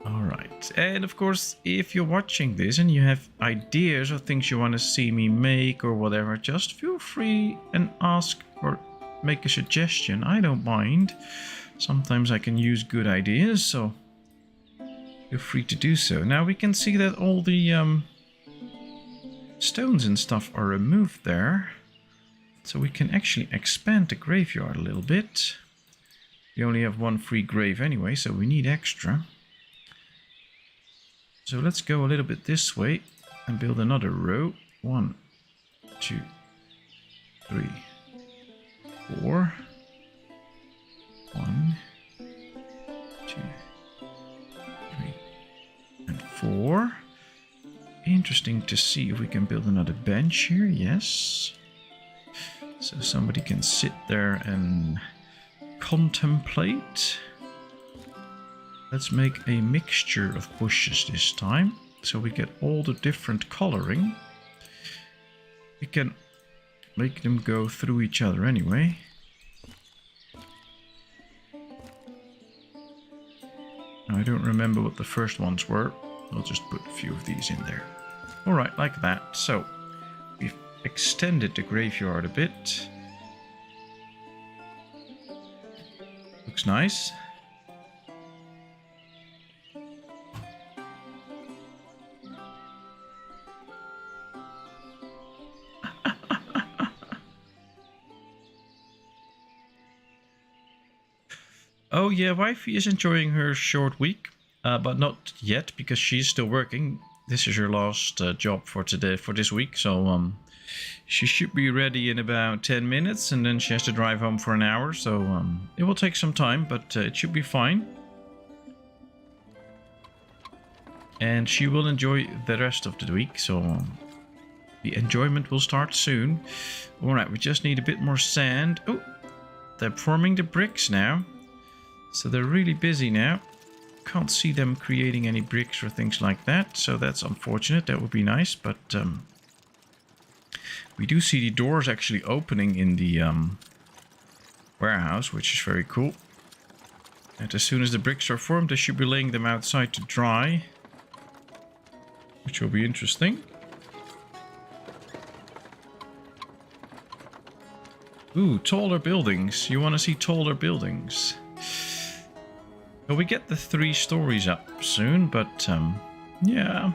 A: Alright, and of course, if you're watching this and you have ideas or things you want to see me make or whatever, just feel free and ask or make a suggestion. I don't mind. Sometimes I can use good ideas, so feel free to do so. Now we can see that all the stones and stuff are removed there. So we can actually expand the graveyard a little bit. We only have one free grave anyway, so we need extra. So let's go a little bit this way and build another row. 1, 2, 3, 4. 1, 2, 3, and 4. Interesting to see if we can build another bench here. Yes. So somebody can sit there and contemplate. Let's make a mixture of bushes this time, so we get all the different coloring. We can make them go through each other anyway. I don't remember what the first ones were. I'll just put a few of these in there. Alright, like that. So, we've extended the graveyard a bit. Looks nice. Oh yeah, wifey is enjoying her short week, but not yet because she's still working. This is her last job for today, for this week, so she should be ready in about 10 minutes, and then she has to drive home for an hour, so it will take some time, but it should be fine. And she will enjoy the rest of the week, so the enjoyment will start soon. Alright, we just need a bit more sand. Oh, they're forming the bricks now. So they're really busy now. Can't see them creating any bricks or things like that, so that's unfortunate. That would be nice, but we do see the doors actually opening in the warehouse, which is very cool. And as soon as the bricks are formed, they should be laying them outside to dry, which will be interesting. Ooh, taller buildings. You want to see taller buildings? Well, we get the 3 stories up soon, but yeah,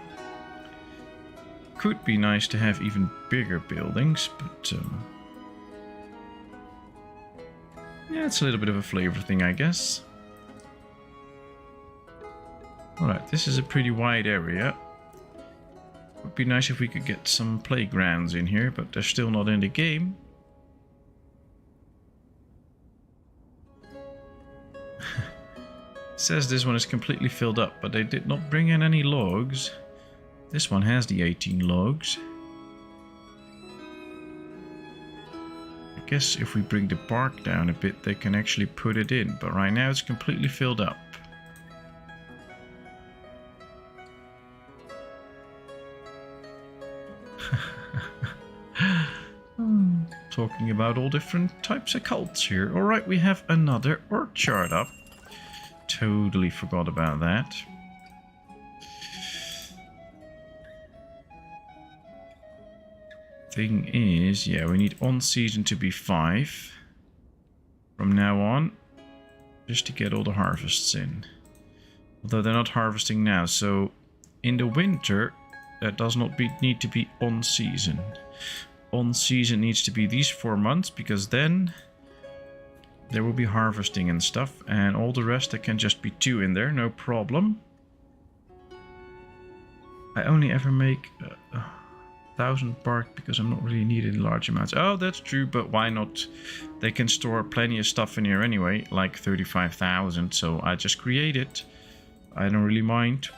A: could be nice to have even bigger buildings, but yeah, it's a little bit of a flavor thing, I guess. Alright, this is a pretty wide area. Would be nice if we could get some playgrounds in here, but they're still not in the game. Says this one is completely filled up, but they did not bring in any logs. This one has the 18 logs. I guess if we bring the bark down a bit, they can actually put it in, but right now it's completely filled up. Talking about all different types of cults here. Alright, we have another orchard up. Totally forgot about that. Thing is, yeah, we need on season to be 5 from now on, just to get all the harvests in. Although they're not harvesting now, so in the winter that does not need to be on season. On season needs to be these 4 months, because then there will be harvesting and stuff, and all the rest there can just be 2 in there, no problem. I only ever make 1,000 bark because I'm not really needed in large amounts. Oh, that's true, but why not? They can store plenty of stuff in here anyway, like 35,000, so I just create it. I don't really mind.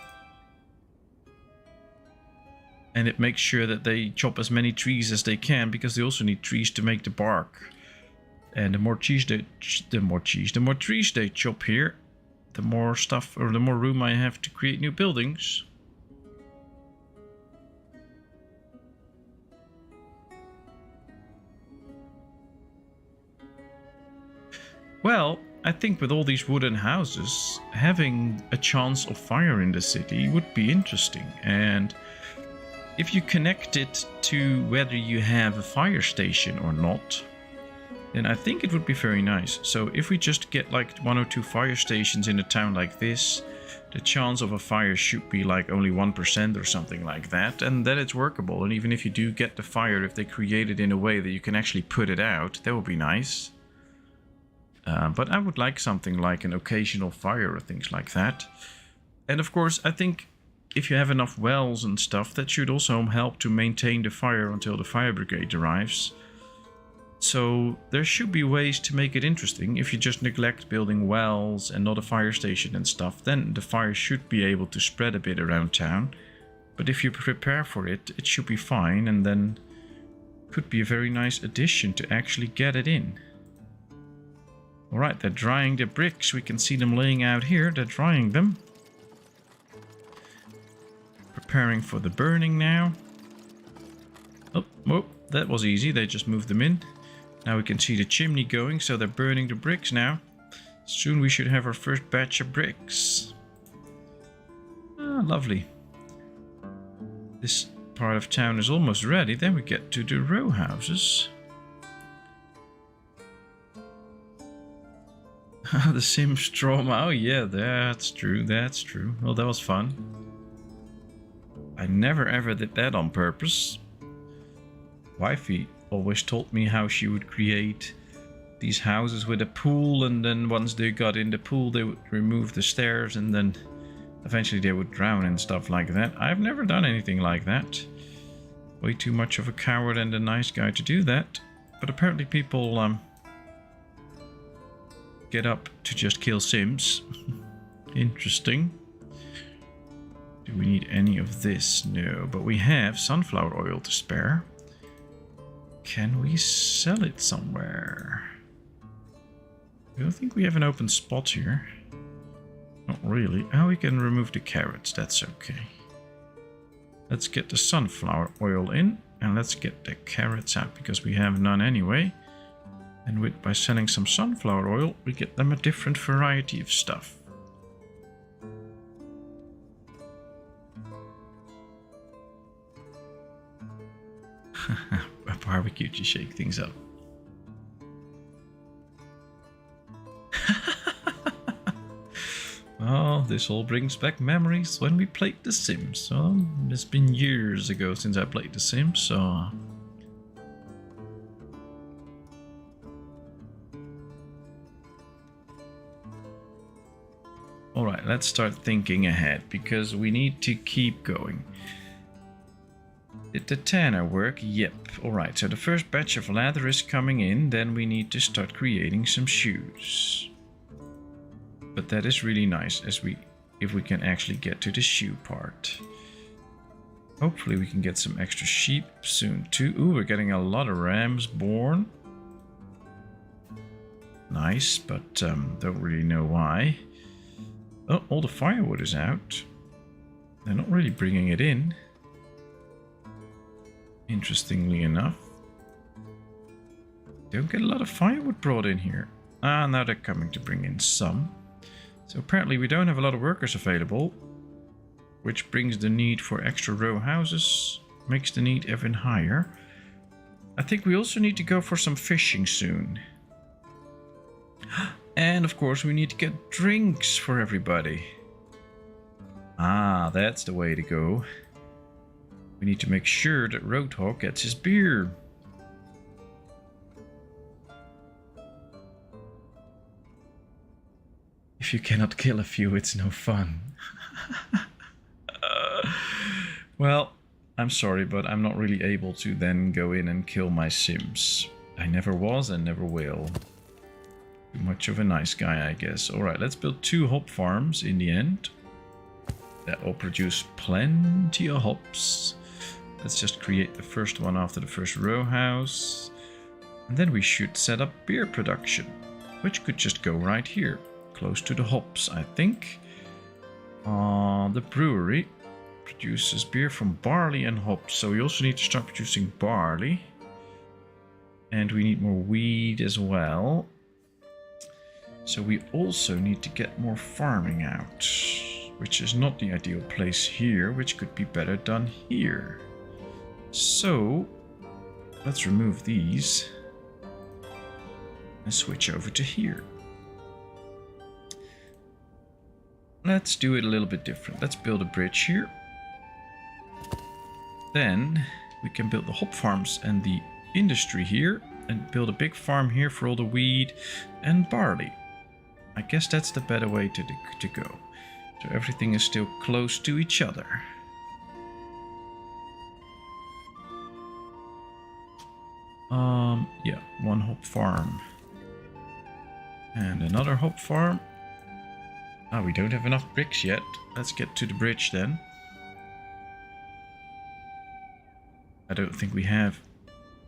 A: And it makes sure that they chop as many trees as they can, because they also need trees to make the bark. And the more trees they chop here, the more stuff, or the more room I have to create new buildings. Well, I think with all these wooden houses, having a chance of fire in the city would be interesting. And if you connect it to whether you have a fire station or not, then I think it would be very nice. So if we just get like 1 or 2 fire stations in a town like this, the chance of a fire should be like only 1% or something like that, and then it's workable. And even if you do get the fire, if they create it in a way that you can actually put it out, that would be nice. But I would like something like an occasional fire or things like that. And of course, I think if you have enough wells and stuff, that should also help to maintain the fire until the fire brigade arrives. So there should be ways to make it interesting. If you just neglect building wells and not a fire station and stuff, then the fire should be able to spread a bit around town. But if you prepare for it, it should be fine, and then could be a very nice addition to actually get it in. Alright, they're drying the bricks. We can see them laying out here. They're drying them. Preparing for the burning now. Oh, that was easy. They just moved them in. Now we can see the chimney going, so they're burning the bricks now. Soon we should have our first batch of bricks. Ah, lovely. This part of town is almost ready. Then we get to the row houses. The Sims trauma. Oh yeah, that's true. That's true. Well, that was fun. I never ever did that on purpose. Wifey always told me how she would create these houses with a pool, and then once they got in the pool they would remove the stairs, and then eventually they would drown and stuff like that. I've never done anything like that. Way too much of a coward and a nice guy to do that. But apparently people get up to just kill Sims. Interesting. Do we need any of this? No, but we have sunflower oil to spare. Can we sell it somewhere? I don't think we have an open spot here. Not really. Oh, we can remove the carrots. That's okay. Let's get the sunflower oil in, and let's get the carrots out because we have none anyway. And by selling some sunflower oil, we get them a different variety of stuff. A barbecue to shake things up. Oh, this all brings back memories when we played The Sims. So it's been years ago since I played The Sims, so... Alright, let's start thinking ahead, because we need to keep going. Did the tanner work? Yep. Alright, so the first batch of leather is coming in, then we need to start creating some shoes. But that is really nice, if we can actually get to the shoe part. Hopefully we can get some extra sheep soon too. Ooh, we're getting a lot of rams born. Nice, but don't really know why. Oh, all the firewood is out. They're not really bringing it in. Interestingly enough. Don't get a lot of firewood brought in here. Ah, now they're coming to bring in some. So apparently we don't have a lot of workers available, which brings the need for extra row houses, makes the need even higher. I think we also need to go for some fishing soon. And of course we need to get drinks for everybody. Ah, that's the way to go. We need to make sure that Roadhog gets his beer. If you cannot kill a few, it's no fun. Well, I'm sorry, but I'm not really able to then go in and kill my Sims. I never was and never will. Too much of a nice guy, I guess. Alright, let's build 2 hop farms in the end. That will produce plenty of hops. Let's just create the first one after the first row house. And then we should set up beer production, which could just go right here, close to the hops, I think. The brewery produces beer from barley and hops, so we also need to start producing barley. And we need more wheat as well. So we also need to get more farming out, which is not the ideal place here, which could be better done here. So let's remove these and switch over to here. Let's do it a little bit different. Let's build a bridge here. Then we can build the hop farms and the industry here and build a big farm here for all the wheat and barley. I guess that's the better way to go. So everything is still close to each other. Yeah, 1 hop farm. And another hop farm. Ah, we don't have enough bricks yet. Let's get to the bridge then. I don't think we have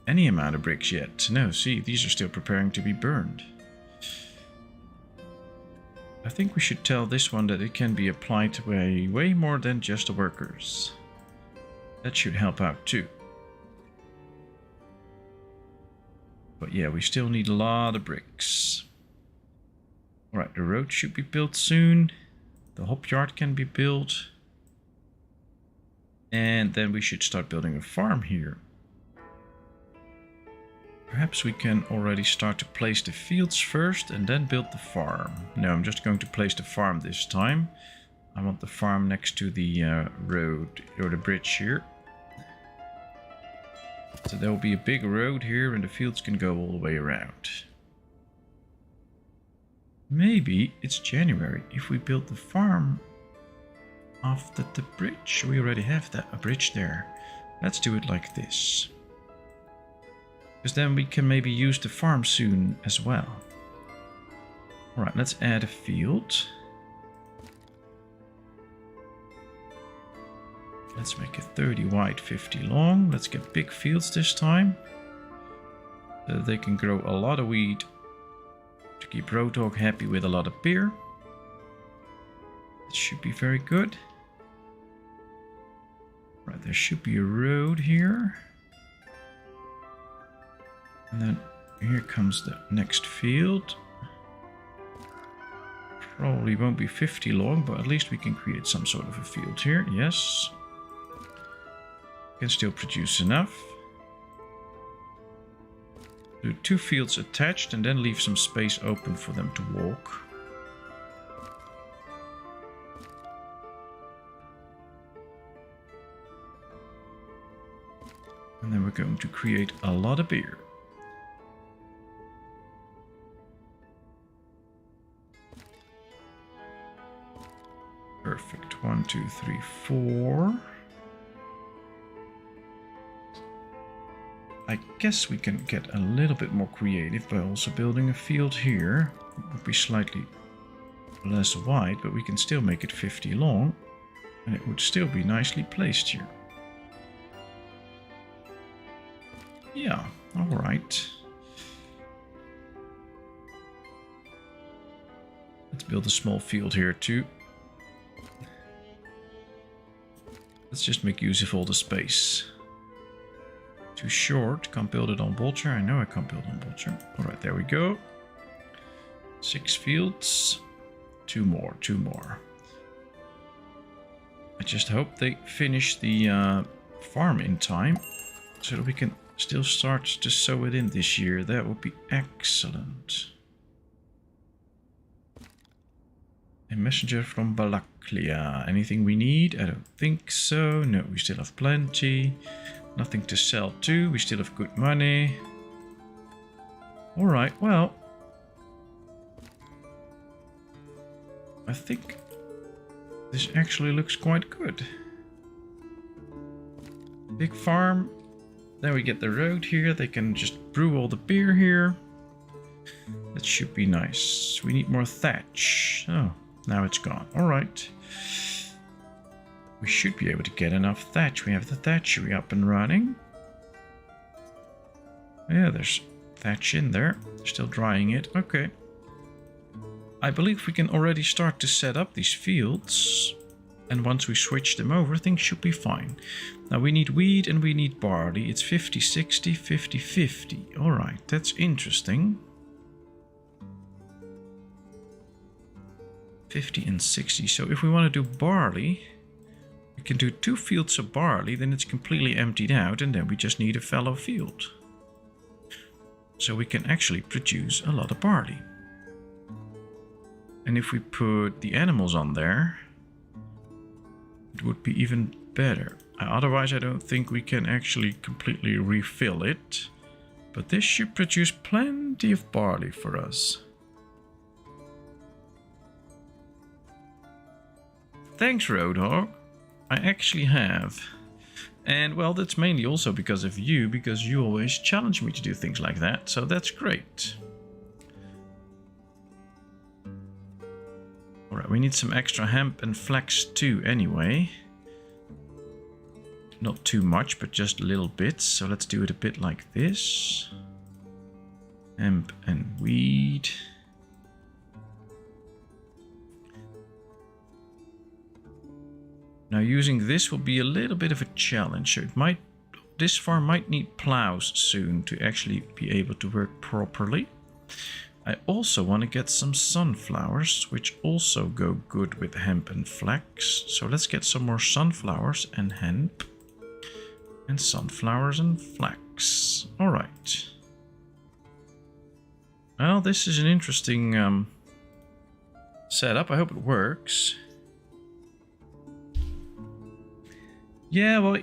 A: any amount of bricks yet. No, see, these are still preparing to be burned. I think we should tell this one that it can be applied to way more than just the workers. That should help out too. But yeah, we still need a lot of bricks. Alright, the road should be built soon. The hop yard can be built. And then we should start building a farm here. Perhaps we can already start to place the fields first and then build the farm. No, I'm just going to place the farm this time. I want the farm next to the road or the bridge here. So there will be a big road here and the fields can go all the way around. Maybe it's January if we build the farm after the bridge. We already have a bridge there. Let's do it like this. Because then we can maybe use the farm soon as well. Alright, let's add a field. Let's make it 30 wide, 50 long. Let's get big fields this time. So that they can grow a lot of wheat to keep Roadhog happy with a lot of beer. It should be very good. Right, there should be a road here. And then here comes the next field. Probably won't be 50 long, but at least we can create some sort of a field here. Yes. Can still produce enough. Do 2 fields attached and then leave some space open for them to walk. And then we're going to create a lot of beer. Perfect. 1, 2, 3, 4. I guess we can get a little bit more creative by also building a field here. It would be slightly less wide, but we can still make it 50 long. And it would still be nicely placed here. Yeah, alright. Let's build a small field here too. Let's just make use of all the space. Too short, can't build it on Vulture. I know I can't build on Vulture. Alright, there we go. 6 fields. 2 more, 2 more. I just hope they finish the farm in time, so that we can still start to sow it in this year. That would be excellent. A messenger from Balaklia. Anything we need? I don't think so. No, we still have plenty. Nothing to sell to. We still have good money. Alright, well. I think this actually looks quite good. Big farm. Then we get the road here. They can just brew all the beer here. That should be nice. We need more thatch. Oh, now it's gone. Alright. We should be able to get enough thatch. We have the thatchery up and running. Yeah, there's thatch in there. They're still drying it. Okay. I believe we can already start to set up these fields. And once we switch them over, things should be fine. Now we need wheat and we need barley. It's 50-60, 50-50. Alright, that's interesting. 50 and 60. So if we want to do barley, we can do 2 fields of barley, then it's completely emptied out, and then we just need a fallow field. So we can actually produce a lot of barley. And if we put the animals on there, it would be even better. Otherwise, I don't think we can actually completely refill it. But this should produce plenty of barley for us. Thanks, Roadhog. I actually have. And well, that's mainly also because of you, because you always challenge me to do things like that. So that's great. Alright, we need some extra hemp and flax too anyway. Not too much, but just little bits. So let's do it a bit like this. Hemp and weed. Now using this will be a little bit of a challenge. So this farm might need plows soon to actually be able to work properly. I also want to get some sunflowers, which also go good with hemp and flax. So let's get some more sunflowers and hemp. And sunflowers and flax. Alright. Well, this is an interesting setup. I hope it works. Yeah, well,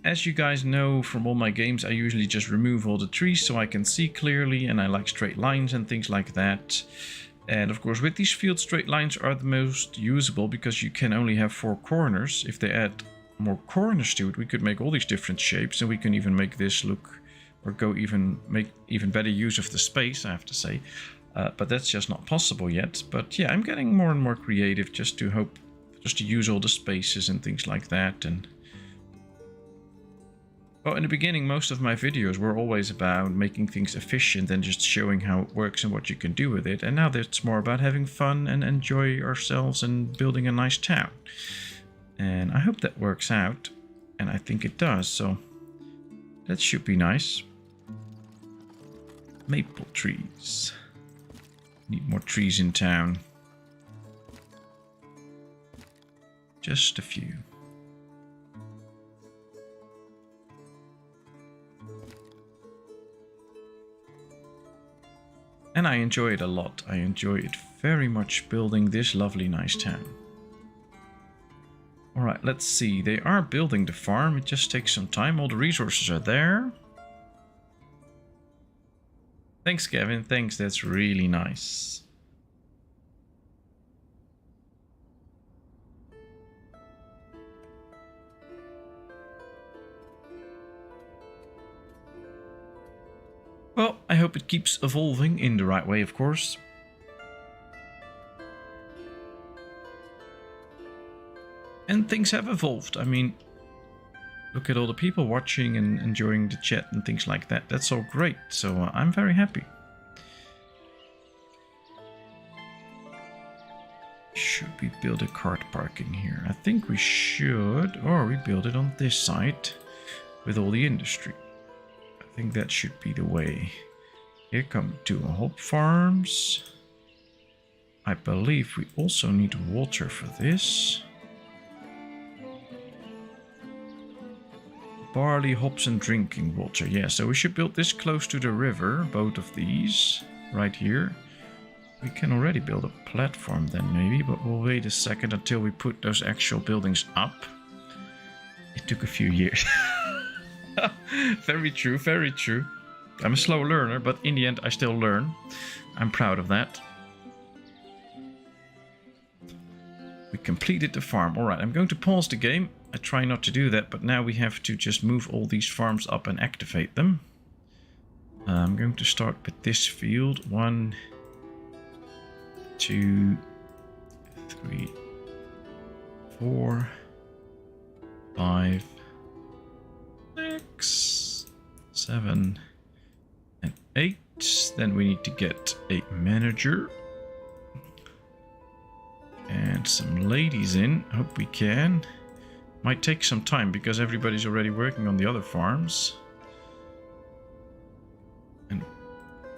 A: as you guys know from all my games, I usually just remove all the trees so I can see clearly, and I like straight lines and things like that. And of course, with these fields, straight lines are the most usable because you can only have 4 corners. If they add more corners to it, we could make all these different shapes, and we can even make this look, or make even better use of the space, I have to say. But that's just not possible yet. But yeah, I'm getting more and more creative just to use all the spaces and things like that. And well, in the beginning, most of my videos were always about making things efficient and just showing how it works and what you can do with it. And now it's more about having fun and enjoy ourselves and building a nice town. And I hope that works out. And I think it does. So that should be nice. Maple trees. Need more trees in town. Just a few. And I enjoy it a lot. I enjoy it very much, building this lovely nice town. Alright, let's see. They are building the farm. It just takes some time. All the resources are there. Thanks, Kevin. Thanks. That's really nice. Well, I hope it keeps evolving in the right way, of course. And things have evolved. I mean, look at all the people watching and enjoying the chat and things like that. That's all great. So I'm very happy. Should we build a cart parking here? I think we should. Or we build it on this side with all the industry. I think that should be the way. Here come 2 hop farms. I believe we also need water for this. Barley, hops and drinking water. Yeah, so we should build this close to the river. Both of these right here. We can already build a platform then maybe, but we'll wait a second until we put those actual buildings up. It took a few years. Very true, very true. I'm a slow learner, but in the end I still learn. I'm proud of that. We completed the farm. Alright, I'm going to pause the game. I try not to do that, but now we have to just move all these farms up and activate them. I'm going to start with this field. 1, 2, 3, 4, 5, 6, 7, and 8. Then we need to get a manager. And some ladies in. Hope we can. Might take some time because everybody's already working on the other farms. And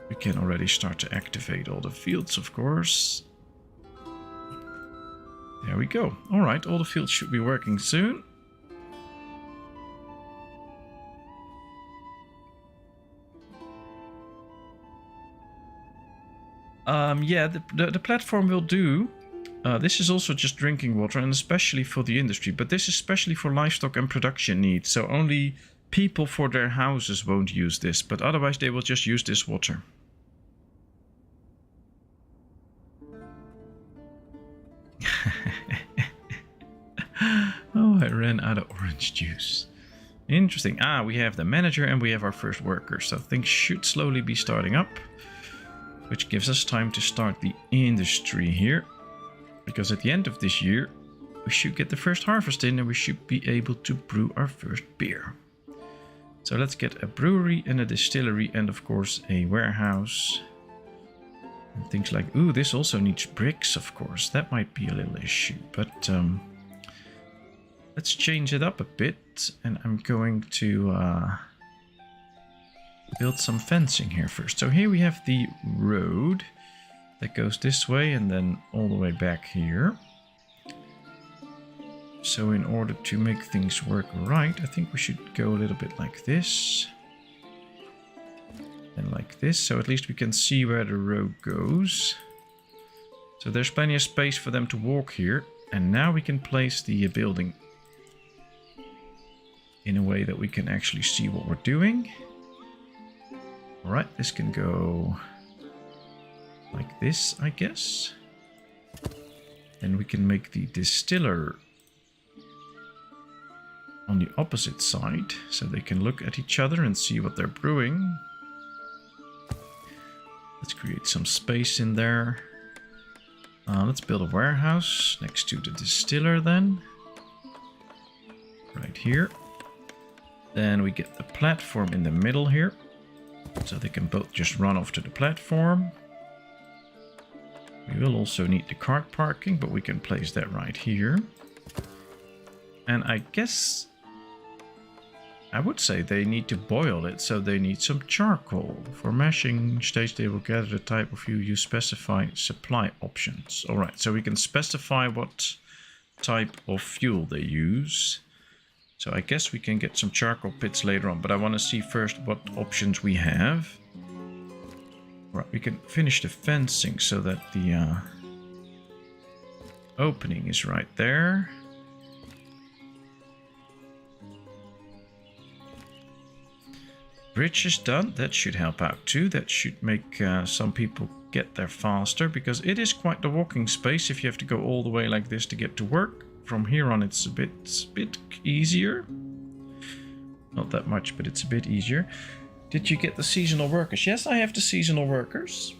A: we can already start to activate all the fields, of course. There we go. Alright, all the fields should be working soon. Yeah, the platform will do. This is also just drinking water, and especially for the industry. But this is especially for livestock and production needs. So only people for their houses won't use this. But otherwise they will just use this water. Oh, I ran out of orange juice. Interesting. Ah, we have the manager and we have our first worker. So things should slowly be starting up. Which gives us time to start the industry here. Because at the end of this year, we should get the first harvest in and we should be able to brew our first beer. So let's get a brewery and a distillery and of course a warehouse. And things like, ooh, this also needs bricks, of course. That might be a little issue, but let's change it up a bit. And I'm going to build some fencing here first. So here we have the road that goes this way and then all the way back here. So in order to make things work right, I think we should go a little bit like this. And like this, so at least we can see where the road goes. So there's plenty of space for them to walk here. And now we can place the building in a way that we can actually see what we're doing. Alright, this can go like this, I guess. Then we can make the distiller on the opposite side, so they can look at each other and see what they're brewing. Let's create some space in there. Let's build a warehouse next to the distiller then. Right here. Then we get the platform in the middle here. So they can both just run off to the platform. We will also need the cart parking, but we can place that right here. And I guess I would say they need to boil it, so they need some charcoal. For mashing stage they will gather the type of fuel you specify supply options. Alright, so we can specify what type of fuel they use. So I guess we can get some charcoal pits later on, but I want to see first what options we have. Right, we can finish the fencing so that the opening is right there. Bridge is done. That should help out too. That should make some people get there faster, because it is quite the walking space if you have to go all the way like this to get to work. From here on it's a bit easier. Not that much, but it's a bit easier. Did you get the seasonal workers? Yes, I have the seasonal workers.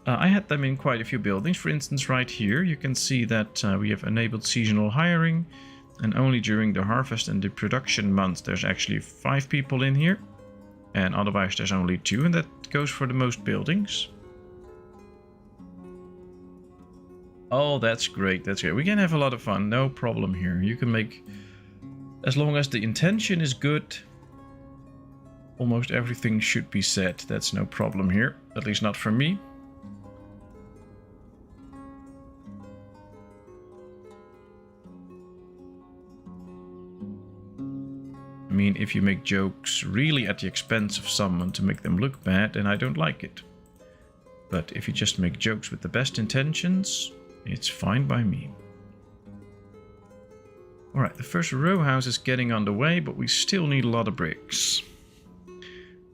A: I had them in quite a few buildings. For instance, right here, you can see that we have enabled seasonal hiring. And only during the harvest and the production months, there's actually 5 people in here. And otherwise, there's only 2, and that goes for the most buildings. Oh, that's great. That's great. We can have a lot of fun. No problem here. You can make, as long as the intention is good, almost everything should be set. That's no problem here. At least not for me. I mean, if you make jokes really at the expense of someone to make them look bad, then I don't like it. But if you just make jokes with the best intentions, it's fine by me. Alright, the first row house is getting underway, but we still need a lot of bricks.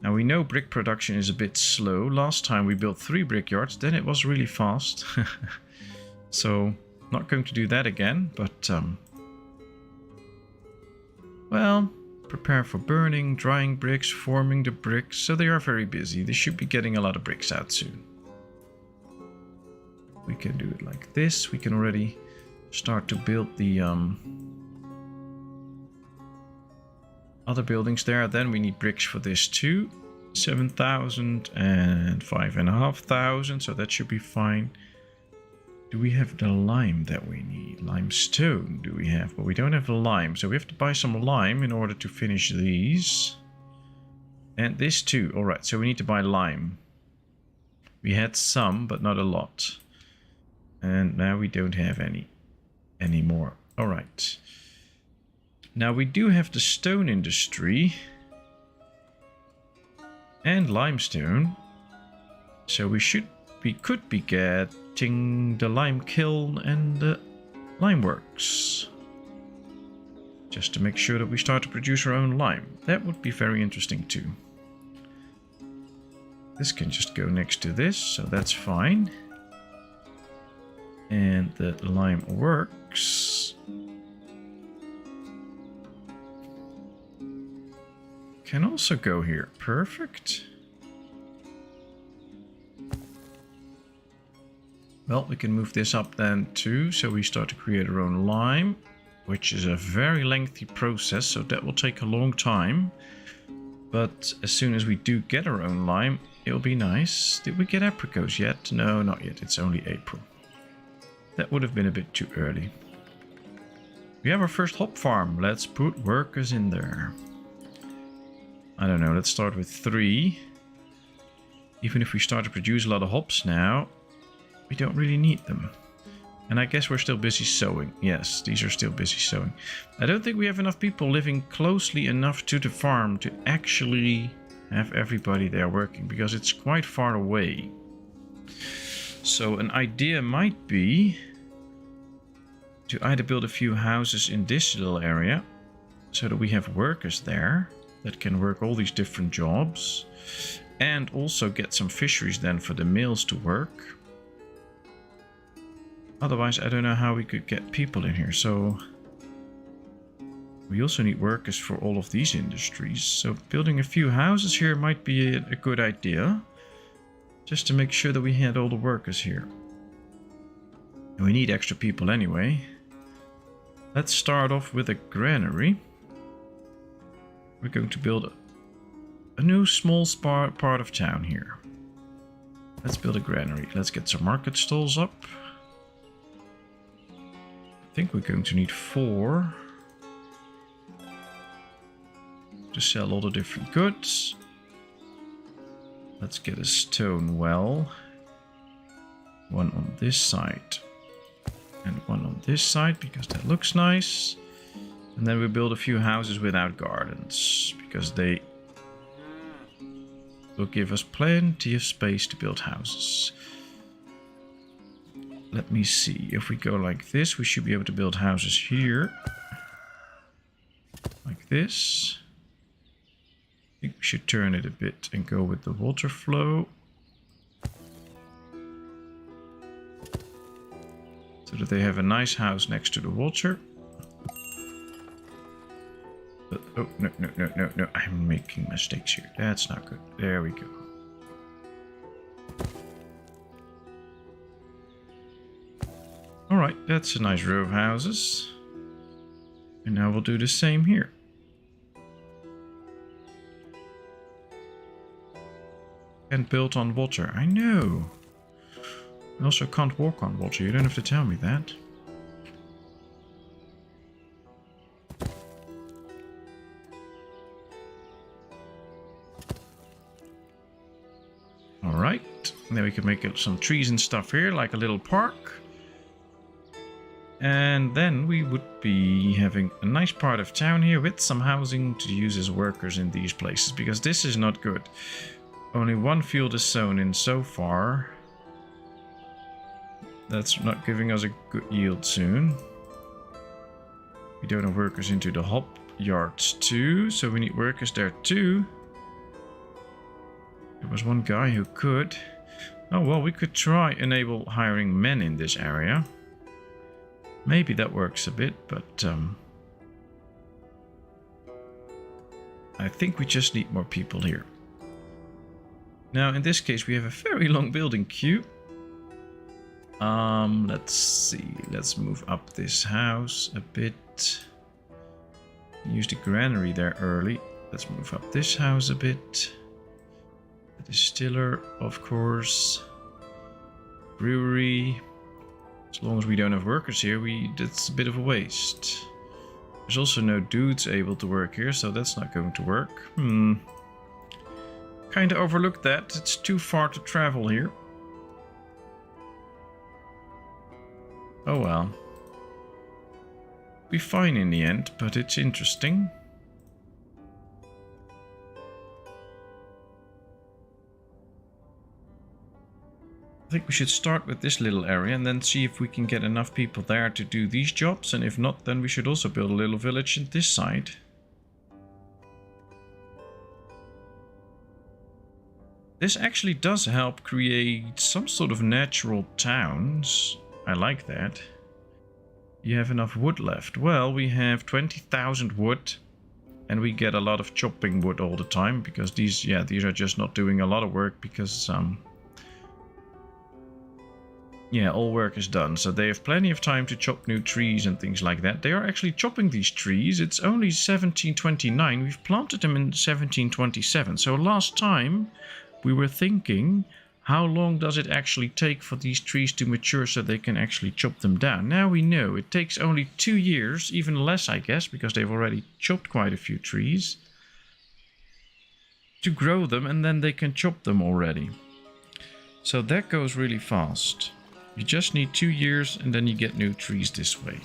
A: Now we know brick production is a bit slow. Last time we built 3 brickyards, then it was really fast. So Not going to do that again, but well, prepare for burning, drying bricks, forming the bricks. So they are very busy. They should be getting a lot of bricks out soon. We can do it like this. We can already start to build the other buildings there. Then we need bricks for this too. 7,000 and 5,500. So that should be fine. Do we have the lime that we need? Limestone do we have? But we don't have the lime. So we have to buy some lime in order to finish these. And this too. Alright, so we need to buy lime. We had some, but not a lot. And now we don't have any anymore. Alright. Now we do have the stone industry. And limestone. So we could be getting the lime kiln and the lime works. Just to make sure that we start to produce our own lime. That would be very interesting too. This can just go next to this, so that's fine. And the lime works. Can also go here. Perfect. Well, we can move this up then too, so we start to create our own lime, which is a very lengthy process, so that will take a long time. But as soon as we do get our own lime, it'll be nice. Did we get apricots yet? No, not yet. It's only April. That would have been a bit too early. We have our first hop farm. Let's put workers in there. I don't know, let's start with 3. Even if we start to produce a lot of hops now, we don't really need them. And I guess we're still busy sowing. Yes, these are still busy sowing. I don't think we have enough people living closely enough to the farm to actually have everybody there working, because it's quite far away. So an idea might be to either build a few houses in this little area so that we have workers there that can work all these different jobs, and also get some fisheries then for the males to work. Otherwise, I don't know how we could get people in here. So we also need workers for all of these industries. So building a few houses here might be a good idea, just to make sure that we had all the workers here. And we need extra people anyway. Let's start off with a granary. We're going to build a new small part of town here. Let's build a granary. Let's get some market stalls up. I think we're going to need 4 to sell all the different goods. Let's get a stone well. 1 on this side and 1 on this side, because that looks nice. And then we build a few houses without gardens, because they will give us plenty of space to build houses. Let me see. If we go like this, we should be able to build houses here. Like this. I think we should turn it a bit and go with the water flow. So that they have a nice house next to the water. But, oh, no. I'm making mistakes here. That's not good. There we go. Alright, that's a nice row of houses. And now we'll do the same here. Can't build on water. I know. I also can't walk on water. You don't have to tell me that. Alright, then we can make some trees and stuff here, like a little park. And then we would be having a nice part of town here with some housing to use as workers in these places, because this is not good. Only 1 field is sown in so far. That's not giving us a good yield soon. We don't have workers into the hop yards too, so we need workers there too. There was one guy who could. Oh well, we could try enable hiring men in this area. Maybe that works a bit, but I think we just need more people here. Now, in this case, we have a very long building queue. Let's see. Let's move up this house a bit. Use the granary there early. Let's move up this house a bit. The distiller, of course. Brewery. As long as we don't have workers here, that's a bit of a waste. There's also no dudes able to work here, so that's not going to work. Kinda overlooked that. It's too far to travel here. Oh well. Be fine in the end, but it's interesting. I think we should start with this little area and then see if we can get enough people there to do these jobs, and if not, then we should also build a little village in this side. This actually does help create some sort of natural towns. I like that. You have enough wood left. Well, we have 20,000 wood, and we get a lot of chopping wood all the time because these are just not doing a lot of work because all work is done. So they have plenty of time to chop new trees and things like that. They are actually chopping these trees. It's only 1729. We've planted them in 1727. So last time we were thinking, how long does it actually take for these trees to mature so they can actually chop them down? Now we know it takes only 2 years, even less I guess, because they've already chopped quite a few trees, to grow them, and then they can chop them already. So that goes really fast. You just need 2 years and then you get new trees this way.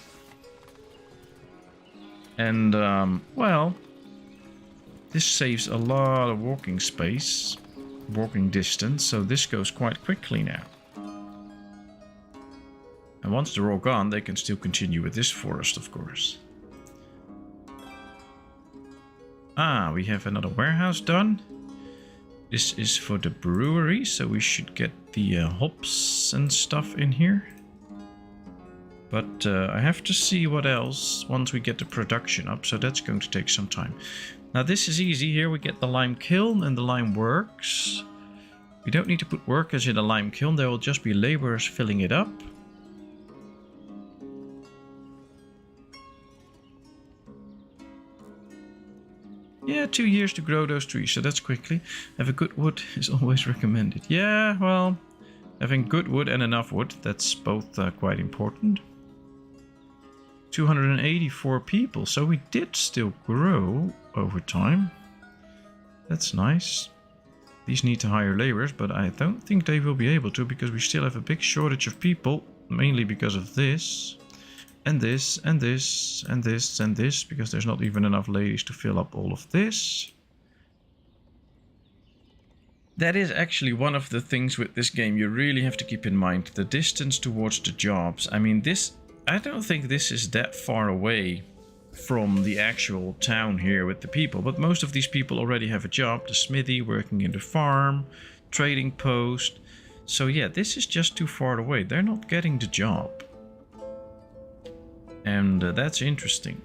A: And, well, this saves a lot of walking space, walking distance, so this goes quite quickly now. And once they're all gone, they can still continue with this forest, of course. Ah, we have another warehouse done. This is for the brewery, so we should get the hops and stuff in here. But I have to see what else once we get the production up, so that's going to take some time. Now this is easy. Here we get the lime kiln and the lime works. We don't need to put workers in the lime kiln, there will just be laborers filling it up. Yeah, 2 years to grow those trees, so that's quickly. Having good wood is always recommended. Yeah, well, having good wood and enough wood, that's both quite important. 284 people, so we did still grow over time. That's nice. These need to hire laborers, but I don't think they will be able to because we still have a big shortage of people, mainly because of this. And this, and this, and this, and this, because there's not even enough ladies to fill up all of this. That is actually one of the things with this game you really have to keep in mind. The distance towards the jobs. I mean, I don't think this is that far away from the actual town here with the people. But most of these people already have a job. The smithy, working in the farm, trading post. So yeah, this is just too far away. They're not getting the job. And that's interesting.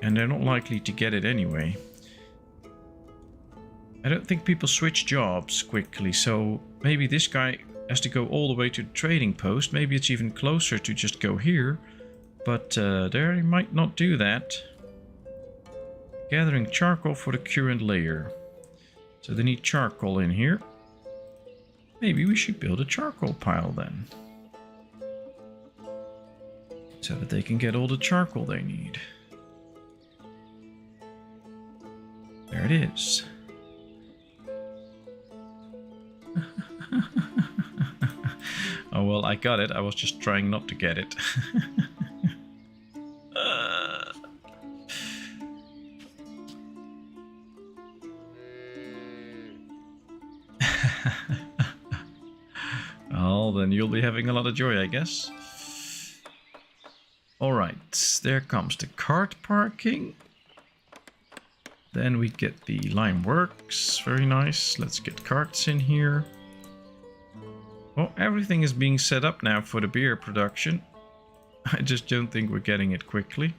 A: And they're not likely to get it anyway. I don't think people switch jobs quickly, so maybe this guy has to go all the way to the trading post. Maybe it's even closer to just go here. But there he might not do that. Gathering charcoal for the current layer. So they need charcoal in here. Maybe we should build a charcoal pile then. So that they can get all the charcoal they need. There it is. Oh well, I got it. I was just trying not to get it. Well, then you'll be having a lot of joy, I guess. Alright, there comes the cart parking. Then we get the lime works. Very nice. Let's get carts in here. Well, everything is being set up now for the beer production. I just don't think we're getting it quickly.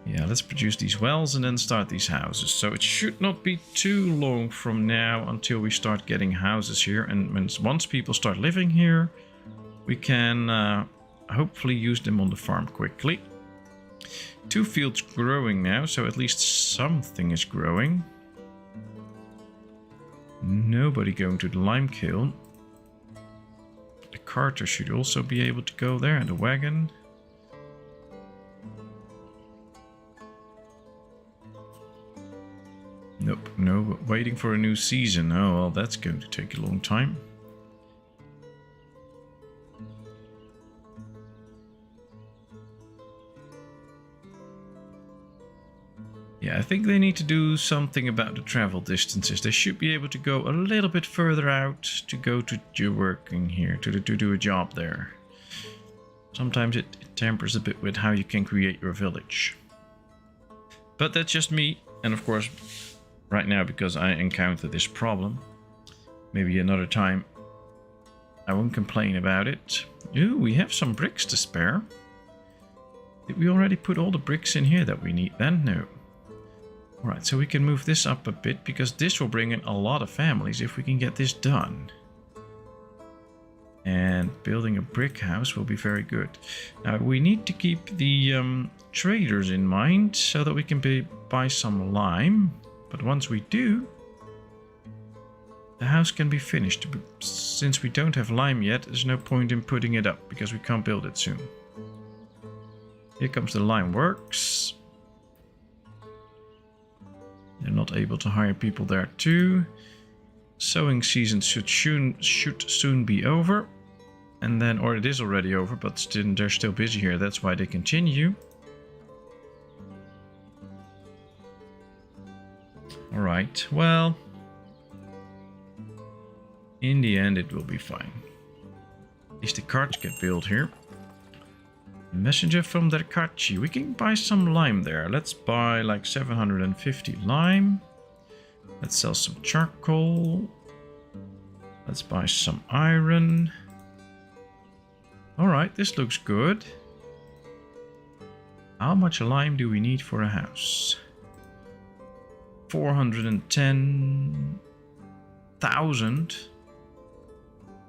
A: Yeah, let's produce these wells and then start these houses. So it should not be too long from now until we start getting houses here. And once people start living here, we can hopefully use them on the farm quickly. 2 fields growing now, so at least something is growing. Nobody going to the lime kiln. The carter should also be able to go there, and the wagon. Nope, no, waiting for a new season. Oh, well, that's going to take a long time. Yeah, I think they need to do something about the travel distances. They should be able to go a little bit further out to go to working here, to do a job there. Sometimes it tampers a bit with how you can create your village. But that's just me, and of course, right now, because I encountered this problem, maybe another time I won't complain about it. Ooh, we have some bricks to spare. Did we already put all the bricks in here that we need then? No. Alright, so we can move this up a bit, because this will bring in a lot of families if we can get this done. And building a brick house will be very good. Now, we need to keep the traders in mind, so that we can buy some lime. But once we do, the house can be finished. Since we don't have lime yet, there's no point in putting it up, because we can't build it soon. Here comes the lime works. They're not able to hire people there too. Sowing season should soon be over. And then, or it is already over, but they're still busy here. That's why they continue. Alright, well, in the end it will be fine. At least the carts get built here. Messenger from Derkachi. We can buy some lime there. Let's buy like 750 lime. Let's sell some charcoal. Let's buy some iron. Alright, this looks good. How much lime do we need for a house? 410,000.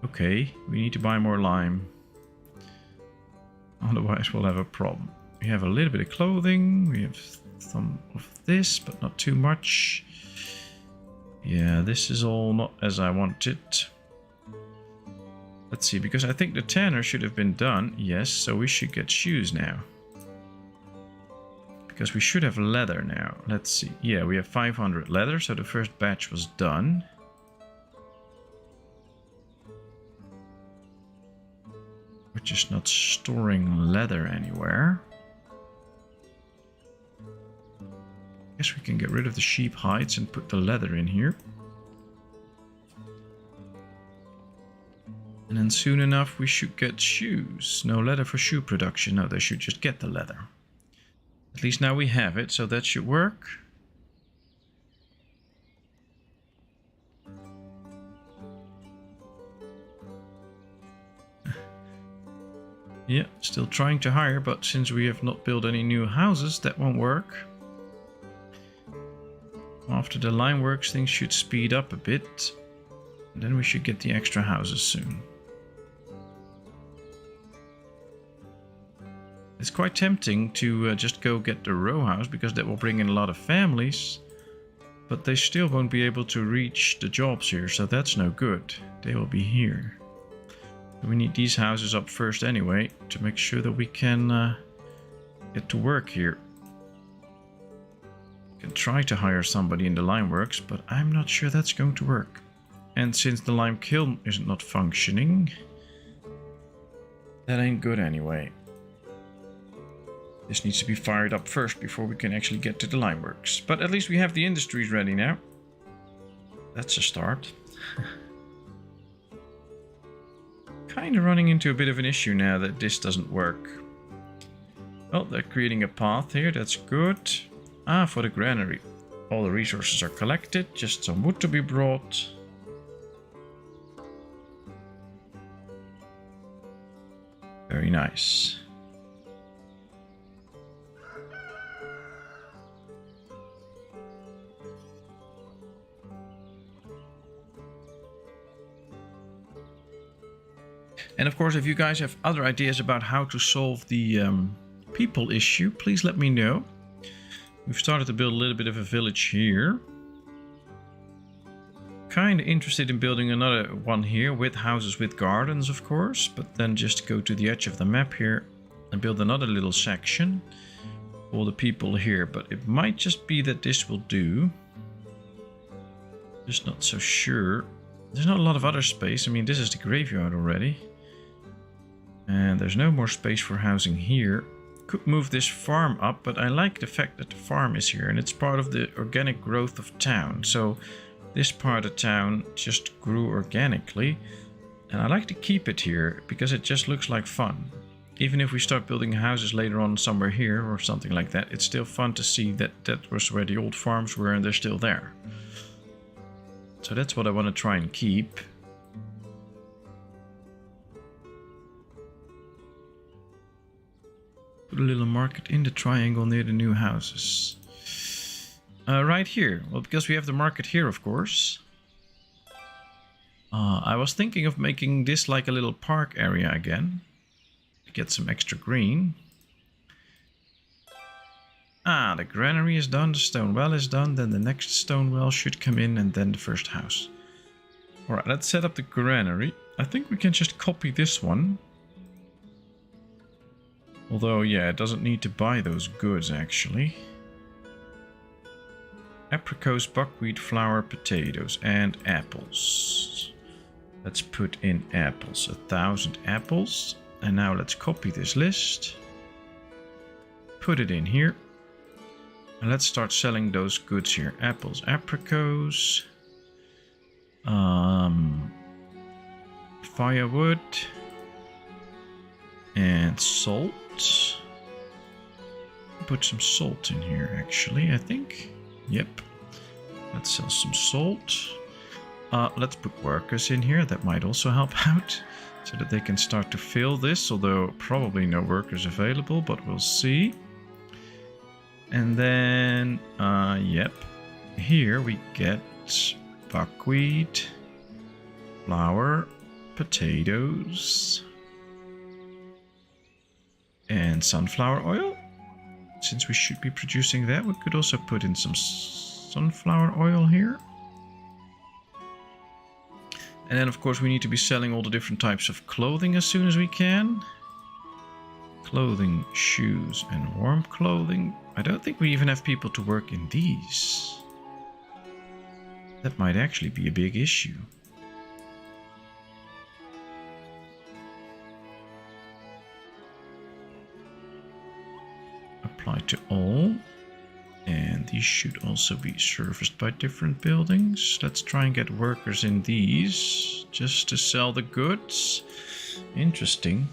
A: Okay, we need to buy more lime. Otherwise we'll have a problem. We have a little bit of clothing. We have some of this, but not too much. Yeah, this is all not as I want it. Let's see, because I think the tanner should have been done. Yes, so we should get shoes now. Because we should have leather now. Let's see. Yeah, we have 500 leather, so the first batch was done. We're just not storing leather anywhere. Guess we can get rid of the sheep hides and put the leather in here. And then soon enough we should get shoes. No leather for shoe production. No, they should just get the leather. At least now we have it, so that should work. Yeah, still trying to hire, but since we have not built any new houses, that won't work. After the line works, things should speed up a bit. And then we should get the extra houses soon. It's quite tempting to just go get the row house, because that will bring in a lot of families. But they still won't be able to reach the jobs here, so that's no good. They will be here. We need these houses up first anyway, to make sure that we can get to work here. Can try to hire somebody in the lime works, but I'm not sure that's going to work. And since the lime kiln is not functioning, that ain't good anyway. This needs to be fired up first before we can actually get to the lime works. But at least we have the industries ready now. That's a start. Kind of running into a bit of an issue now that this doesn't work. Well, they're creating a path here, that's good. Ah, for the granary. All the resources are collected, just some wood to be brought. Very Very nice. And of course, if you guys have other ideas about how to solve the people issue, please let me know. We've started to build a little bit of a village here. Kind of interested in building another one here with houses with gardens, of course, but then just go to the edge of the map here and build another little section for the people here. But it might just be that this will do. Just not so sure. There's not a lot of other space. I mean, this is the graveyard already. And there's no more space for housing here. Could move this farm up, but I like the fact that the farm is here and it's part of the organic growth of town. So this part of town just grew organically, and I like to keep it here because it just looks like fun. Even if we start building houses later on somewhere here or something like that, it's still fun to see that that was where the old farms were and they're still there. So that's what I want to try and keep. Put a little market in the triangle near the new houses. Right here. Well, because we have the market here, of course. I was thinking of making this like a little park area again. To get some extra green. Ah, the granary is done, the stone well is done, then the next stone well should come in, and then the first house. Alright, let's set up the granary. I think we can just copy this one. Although, yeah, it doesn't need to buy those goods, actually. Apricots, buckwheat, flour, potatoes, and apples. Let's put in apples. 1,000 apples. And now let's copy this list. Put it in here. And let's start selling those goods here. Apples, apricots. Firewood. And salt. Put some salt in here, actually, I think. Yep. Let's sell some salt. Let's put workers in here. That might also help out. So that they can start to fill this. Although probably no workers available, but we'll see. And then, yep. Here we get buckwheat, flour, potatoes, and sunflower oil. Since we should be producing that, we could also put in some sunflower oil here. And then, of course, we need to be selling all the different types of clothing as soon as we can. Clothing, shoes, and warm clothing. I don't think we even have people to work in these. That might actually be a big issue. Apply to all. And these should also be serviced by different buildings. Let's try and get workers in these just to sell the goods. Interesting.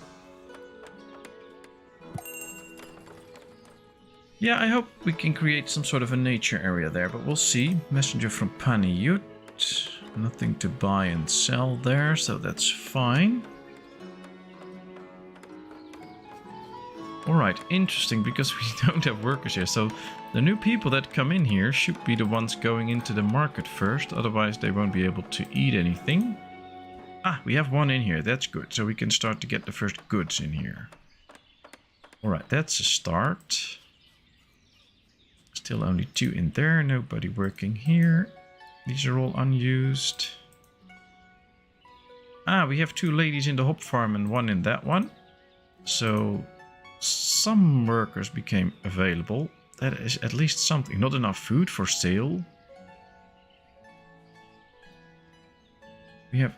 A: Yeah, I hope we can create some sort of a nature area there, but we'll see. Messenger from Paniyut. Nothing to buy and sell there, so that's fine. Alright, interesting, because we don't have workers here. So the new people that come in here should be the ones going into the market first. Otherwise they won't be able to eat anything. Ah, we have one in here. That's good. So we can start to get the first goods in here. Alright, that's a start. Still only 2 in there. Nobody working here. These are all unused. Ah, we have 2 ladies in the hop farm and 1 in that one. So some workers became available. That is at least something. Not enough food for sale. We have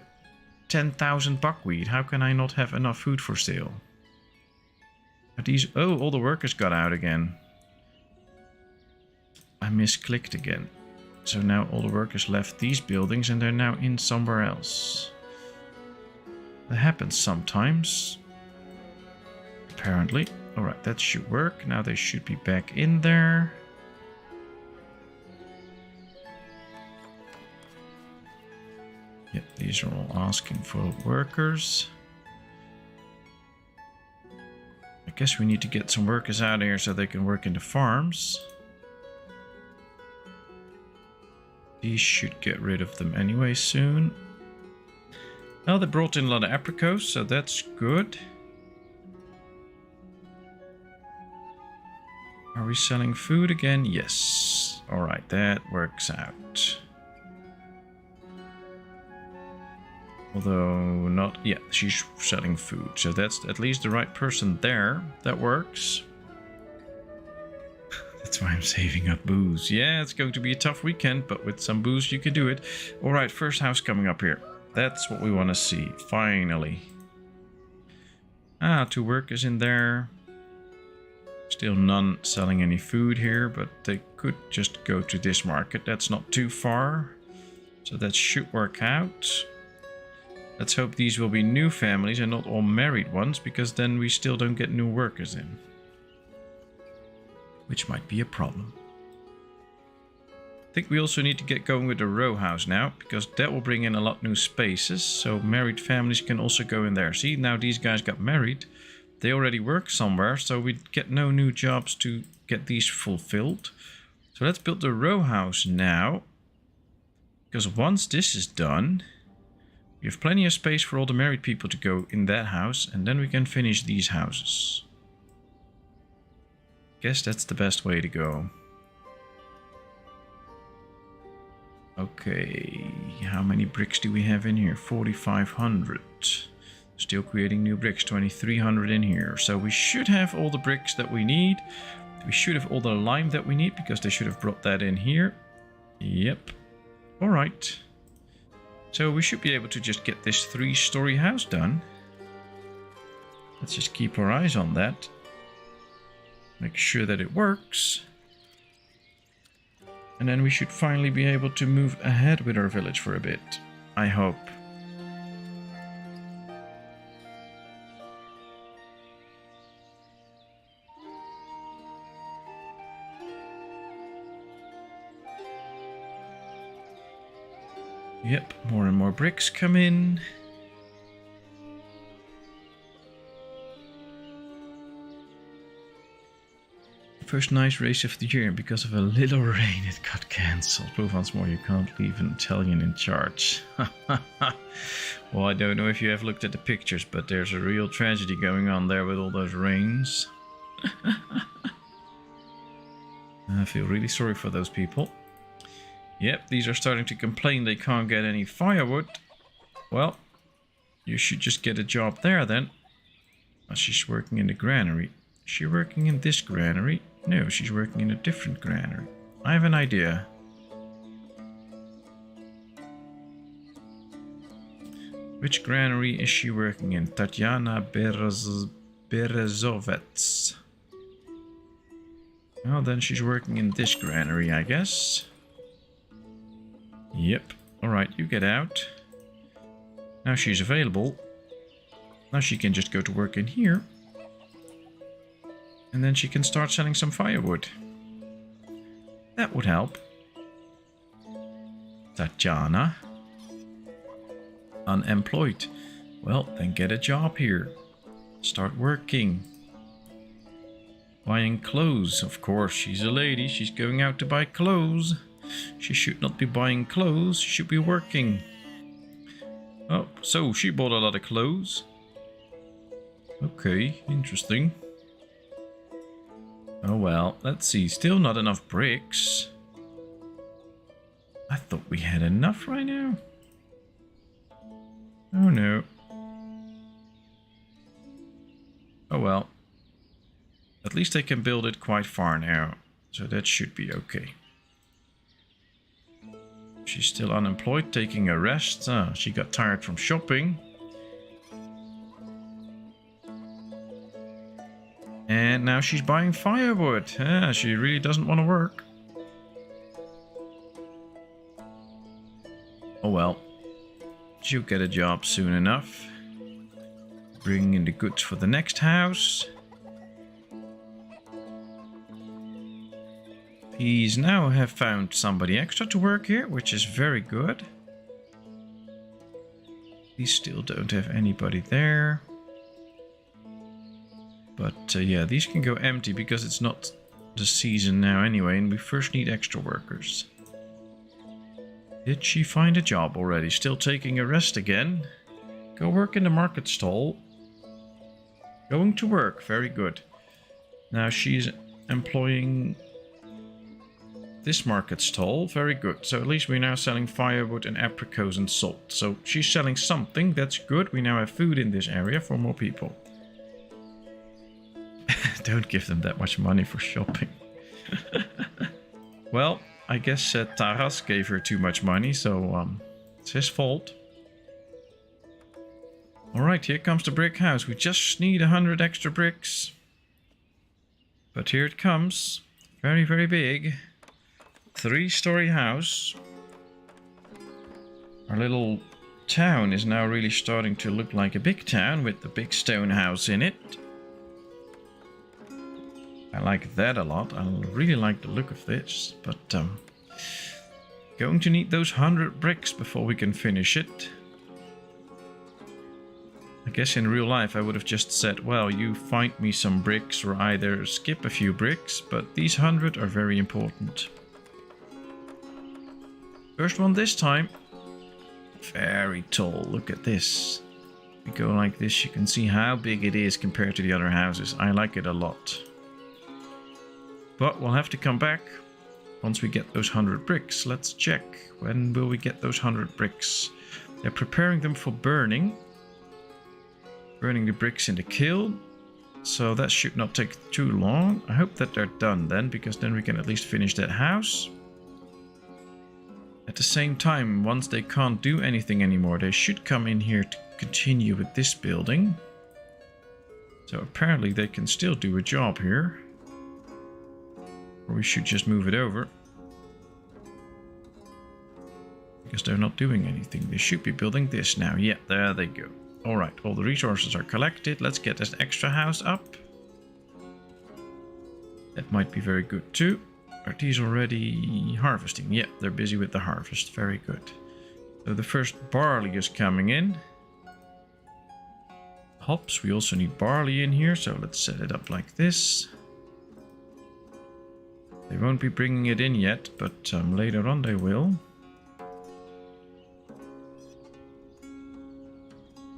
A: 10,000 buckwheat. How can I not have enough food for sale? Are these... Oh, all the workers got out again. I misclicked again. So now all the workers left these buildings and they're now in somewhere else. That happens sometimes. Apparently. Alright, that should work. Now they should be back in there. Yep, these are all asking for workers. guess we need to get some workers out here so they can work in the farms. These should get rid of them anyway soon. Well, they brought in a lot of apricots, so that's good. Are we selling food again? Yes. Alright, that works out. Although not... yeah, she's selling food. So that's at least the right person there. That works. That's why I'm saving up booze. Yeah, it's going to be a tough weekend, but with some booze you can do it. Alright, first house coming up here. That's what we want to see. Finally. Ah, 2 workers in there. Still none selling any food here, but they could just go to this market. That's not too far. So that should work out. Let's hope these will be new families and not all married ones, because then we still don't get new workers in. Which might be a problem. I think we also need to get going with the row house now, because that will bring in a lot new spaces, so married families can also go in there. See, now these guys got married. They already work somewhere, so we get no new jobs to get these fulfilled. So let's build the row house now, because once this is done, we have plenty of space for all the married people to go in that house, and then we can finish these houses. Guess that's the best way to go. Okay, how many bricks do we have in here? 4,500. Still creating new bricks, 2,300 in here. So we should have all the bricks that we need. We should have all the lime that we need, because they should have brought that in here. Yep. Alright. So we should be able to just get this 3-story house done. Let's just keep our eyes on that. Make sure that it works. And then we should finally be able to move ahead with our village for a bit. I hope. Yep, more and more bricks come in. First nice race of the year, and because of a little rain it got cancelled. Proof once more, you can't leave an Italian in charge. Well, I don't know if you have looked at the pictures, but there's a real tragedy going on there with all those rains. I feel really sorry for those people. Yep, these are starting to complain they can't get any firewood. Well, you should just get a job there then. Oh, she's working in the granary. Is she working in this granary? No, she's working in a different granary. I have an idea. Which granary is she working in? Tatiana Berezovets. Well, then she's working in this granary, I guess. Yep. Alright, you get out. Now she's available. Now she can just go to work in here. And then she can start selling some firewood. That would help. Tatiana. Unemployed. Well, then get a job here. Start working. Buying clothes. Of course, she's a lady. She's going out to buy clothes. She should not be buying clothes. She should be working. Oh, so she bought a lot of clothes. Okay, interesting. Oh well, let's see. Still not enough bricks. I thought we had enough right now. Oh no. Oh well. At least they can build it quite far now. So that should be okay. She's still unemployed, taking a rest. She got tired from shopping. And now she's buying firewood. She really doesn't want to work. Oh well. She'll get a job soon enough. Bring in the goods for the next house. He's now have found somebody extra to work here, which is very good. We still don't have anybody there. But yeah, these can go empty because it's not the season now anyway, and we first need extra workers. Did she find a job already? Still taking a rest again? Go work in the market stall. Going to work, very good. Now she's employing this market stall, very good. So at least we're now selling firewood and apricots and salt. So she's selling something, that's good. We now have food in this area for more people. Don't give them that much money for shopping. Well, I guess Taras gave her too much money, so it's his fault. Alright, here comes the brick house. We just need 100 extra bricks. But here it comes. Very, very big. 3-story house. Our little town is now really starting to look like a big town with the big stone house in it. I like that a lot. I really like the look of this, but going to need those 100 bricks before we can finish it. I guess in real life I would have just said, well, you find me some bricks or either skip a few bricks, but these 100 are very important. First one this time. Very tall, look at this. If we go like this, you can see how big it is compared to the other houses. I like it a lot. But we'll have to come back once we get those 100 bricks. Let's check. When will we get those 100 bricks? They're preparing them for burning. Burning the bricks in the kiln. So that should not take too long. I hope that they're done then, because then we can at least finish that house. At the same time, once they can't do anything anymore, they should come in here to continue with this building. So apparently they can still do a job here. Or we should just move it over. Because they're not doing anything. They should be building this now. Yeah, there they go. Alright, all the resources are collected. Let's get this extra house up. That might be very good too. Are these already harvesting? Yeah, they're busy with the harvest. Very good. So the first barley is coming in. Hops, we also need barley in here. So let's set it up like this. They won't be bringing it in yet, but later on they will.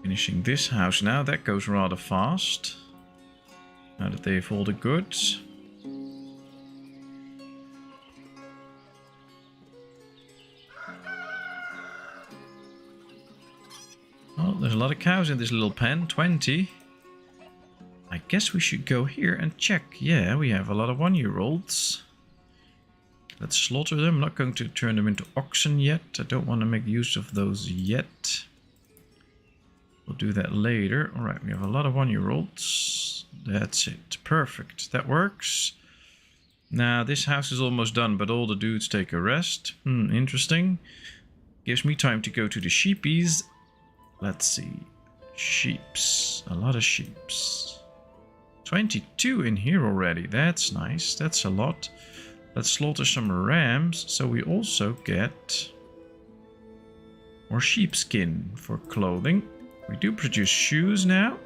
A: Finishing this house now, that goes rather fast. Now that they have all the goods. Oh, there's a lot of cows in this little pen, 20. I guess we should go here and check. Yeah, we have a lot of 1-year-olds. Let's slaughter them. I'm not going to turn them into oxen yet. I don't want to make use of those yet. We'll do that later. Alright, we have a lot of 1-year-olds. That's it. Perfect. That works. Now, this house is almost done, but all the dudes take a rest. Interesting. Gives me time to go to the sheepies. Let's see. Sheeps. A lot of sheeps. 22 in here already. That's nice. That's a lot. Let's slaughter some rams, so we also get more sheepskin for clothing. We do produce shoes now,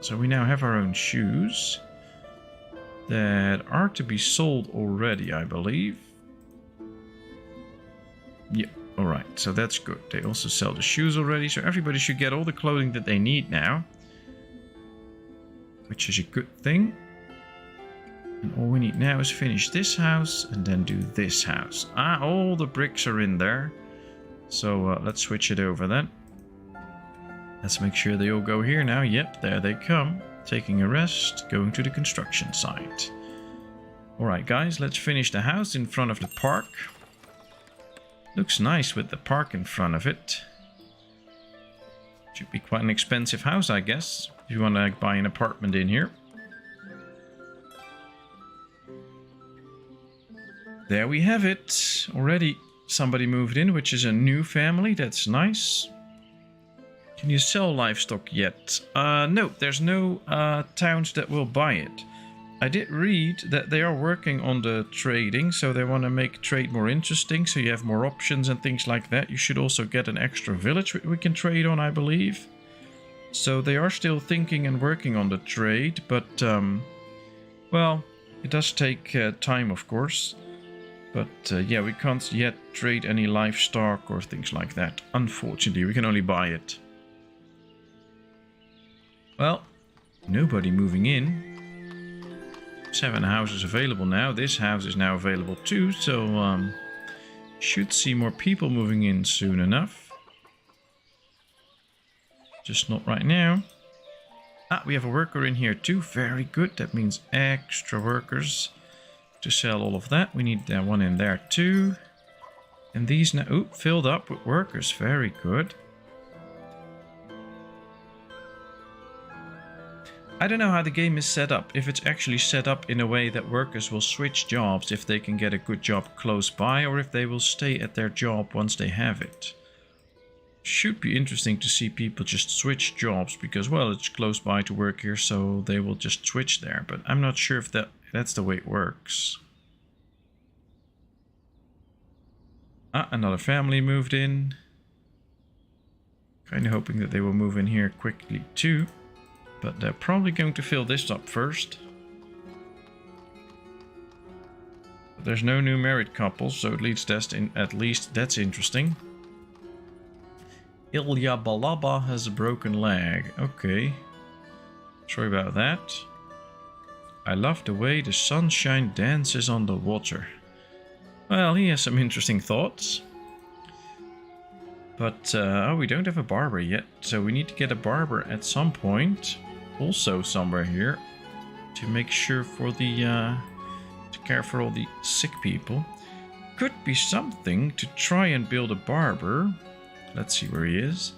A: so we now have our own shoes that are to be sold already, I believe. Yeah, alright, so that's good. They also sell the shoes already, so everybody should get all the clothing that they need now, which is a good thing. And all we need now is finish this house and then do this house. Ah, all the bricks are in there. So let's switch it over then. Let's make sure they all go here now. Yep, there they come. Taking a rest, going to the construction site. Alright guys, let's finish the house in front of the park. Looks nice with the park in front of it. Should be quite an expensive house, I guess, if you want to buy an apartment in here. There we have it. Already somebody moved in, which is a new family. That's nice. Can you sell livestock yet? No, there's no towns that will buy it. I did read that they are working on the trading, so they want to make trade more interesting, so you have more options and things like that. You should also get an extra village we can trade on, I believe. So they are still thinking and working on the trade, but well, it does take time, of course. But yeah, we can't yet trade any livestock or things like that. Unfortunately, we can only buy it. Well, nobody moving in. 7 houses available now. This house is now available too, so should see more people moving in soon enough. Just not right now. Ah, we have a worker in here too. Very good. That means extra workers to sell all of that. We need one in there too. And these now filled up with workers. Very good. I don't know how the game is set up. If it's actually set up in a way that workers will switch jobs if they can get a good job close by, or if they will stay at their job once they have it. Should be interesting to see people just switch jobs because, well, it's close by to work here, so they will just switch there. But I'm not sure if that's the way it works. Ah, another family moved in. Kind of hoping that they will move in here quickly too. But they're probably going to fill this up first. But there's no new married couples, so at least that's interesting. Ilya Balaba has a broken leg. Okay. Sorry about that. I love the way the sunshine dances on the water. Well, he has some interesting thoughts. But, oh, we don't have a barber yet. So we need to get a barber at some point. Also somewhere here. To make sure for the, to care for all the sick people. Could be something to try and build a barber. Let's see where he is.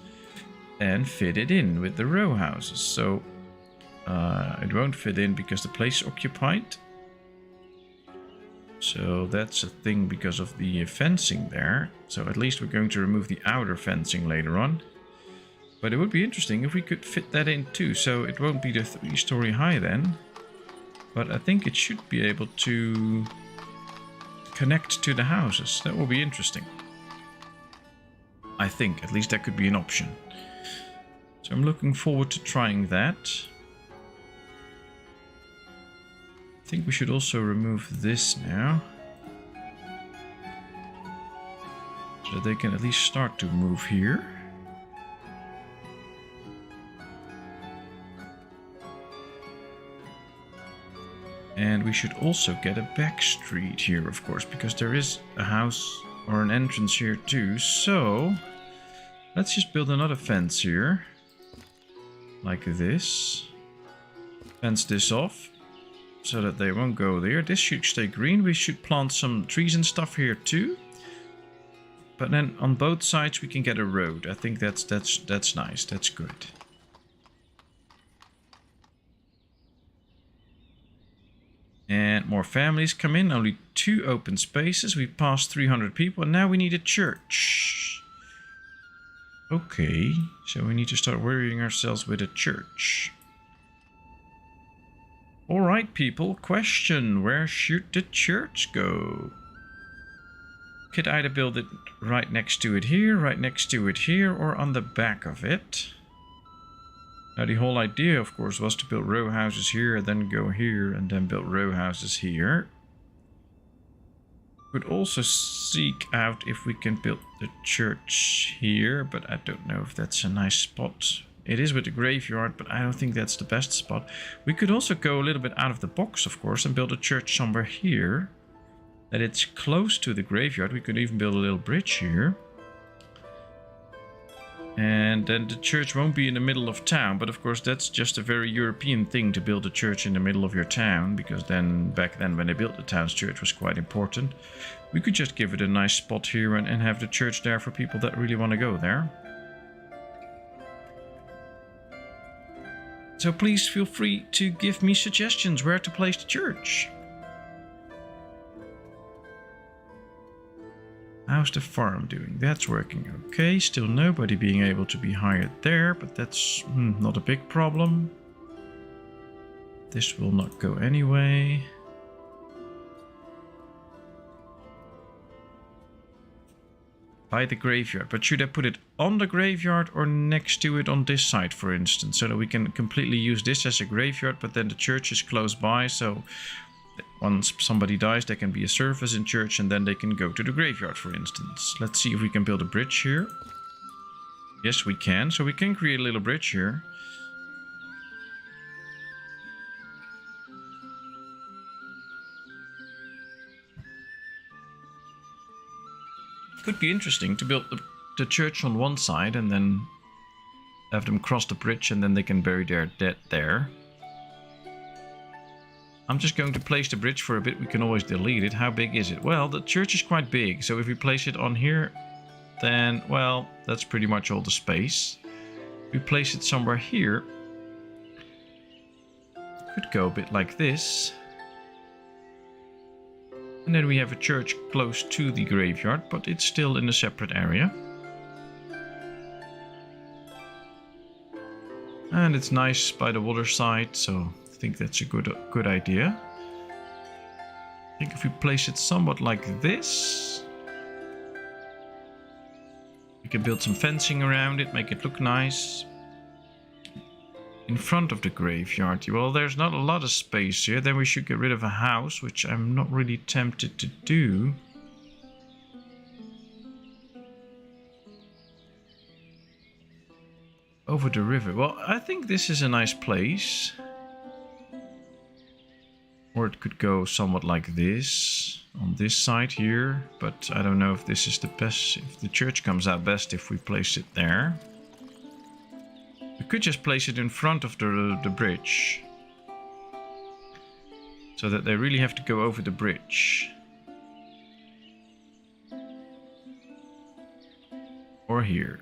A: And fit it in with the row houses. So, it won't fit in because the place is occupied. So that's a thing because of the fencing there. So at least we're going to remove the outer fencing later on. But it would be interesting if we could fit that in too. So it won't be the 3-story high then. But I think it should be able to connect to the houses. That will be interesting. I think, at least that could be an option. So I'm looking forward to trying that. I think we should also remove this now. So they can at least start to move here. And we should also get a back street here, of course, because there is a house or an entrance here too. So let's just build another fence here. Like this. Fence this off. So that they won't go there. This should stay green. We should plant some trees and stuff here too. But then on both sides we can get a road. I think that's nice. That's good. And more families come in. Only 2 open spaces. We passed 300 people. And now we need a church. Okay. So we need to start worrying ourselves with a church. Alright people, question, where should the church go? Could either build it right next to it here, right next to it here, or on the back of it. Now the whole idea, of course, was to build row houses here, then go here, and then build row houses here. Could also seek out if we can build the church here, but I don't know if that's a nice spot. It is with the graveyard, but I don't think that's the best spot. We could also go a little bit out of the box, of course, and build a church somewhere here. That it's close to the graveyard. We could even build a little bridge here. And then the church won't be in the middle of town. But of course, that's just a very European thing to build a church in the middle of your town. Because then, back then, when they built the town's church was quite important. We could just give it a nice spot here and have the church there for people that really want to go there. So please feel free to give me suggestions where to place the church. How's the farm doing? That's working okay. Still nobody being able to be hired there, but that's not a big problem. This will not go anyway. By the graveyard. But should I put it on the graveyard or next to it on this side, for instance? So that we can completely use this as a graveyard, but then the church is close by. So once somebody dies, there can be a service in church and then they can go to the graveyard, for instance. Let's see if we can build a bridge here. Yes, we can. So we can create a little bridge here. Could be interesting to build the church on one side and then have them cross the bridge and then they can bury their dead there. I'm just going to place the bridge for a bit. We can always delete it. How big is it? Well, the church is quite big. So if we place it on here, then, well, that's pretty much all the space. If we place it somewhere here, could go a bit like this. And then we have a church close to the graveyard, but it's still in a separate area. And it's nice by the water side, so I think that's a good idea. I think if we place it somewhat like this, we can build some fencing around it, make it look nice. In front of the graveyard. Well, there's not a lot of space here. Then we should get rid of a house, which I'm not really tempted to do. Over the river. Well, I think this is a nice place. Or it could go somewhat like this. On this side here. But I don't know if this is the best. If the church comes out best if we place it there. We could just place it in front of the bridge. So that they really have to go over the bridge. Or here.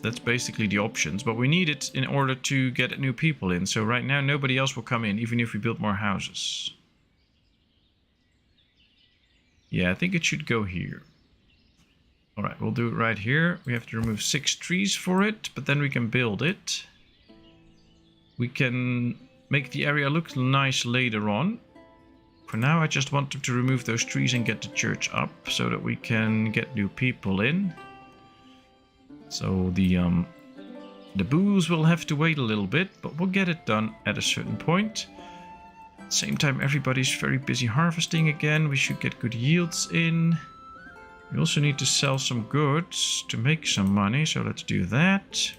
A: That's basically the options. But we need it in order to get new people in. So right now nobody else will come in, even if we build more houses. Yeah, I think it should go here. Alright, we'll do it right here. We have to remove 6 trees for it, but then we can build it. We can make the area look nice later on. For now, I just want to remove those trees and get the church up so that we can get new people in. So the booze will have to wait a little bit, but we'll get it done at a certain point. At the same time, everybody's very busy harvesting again. We should get good yields in. We also need to sell some goods to make some money, so let's do that.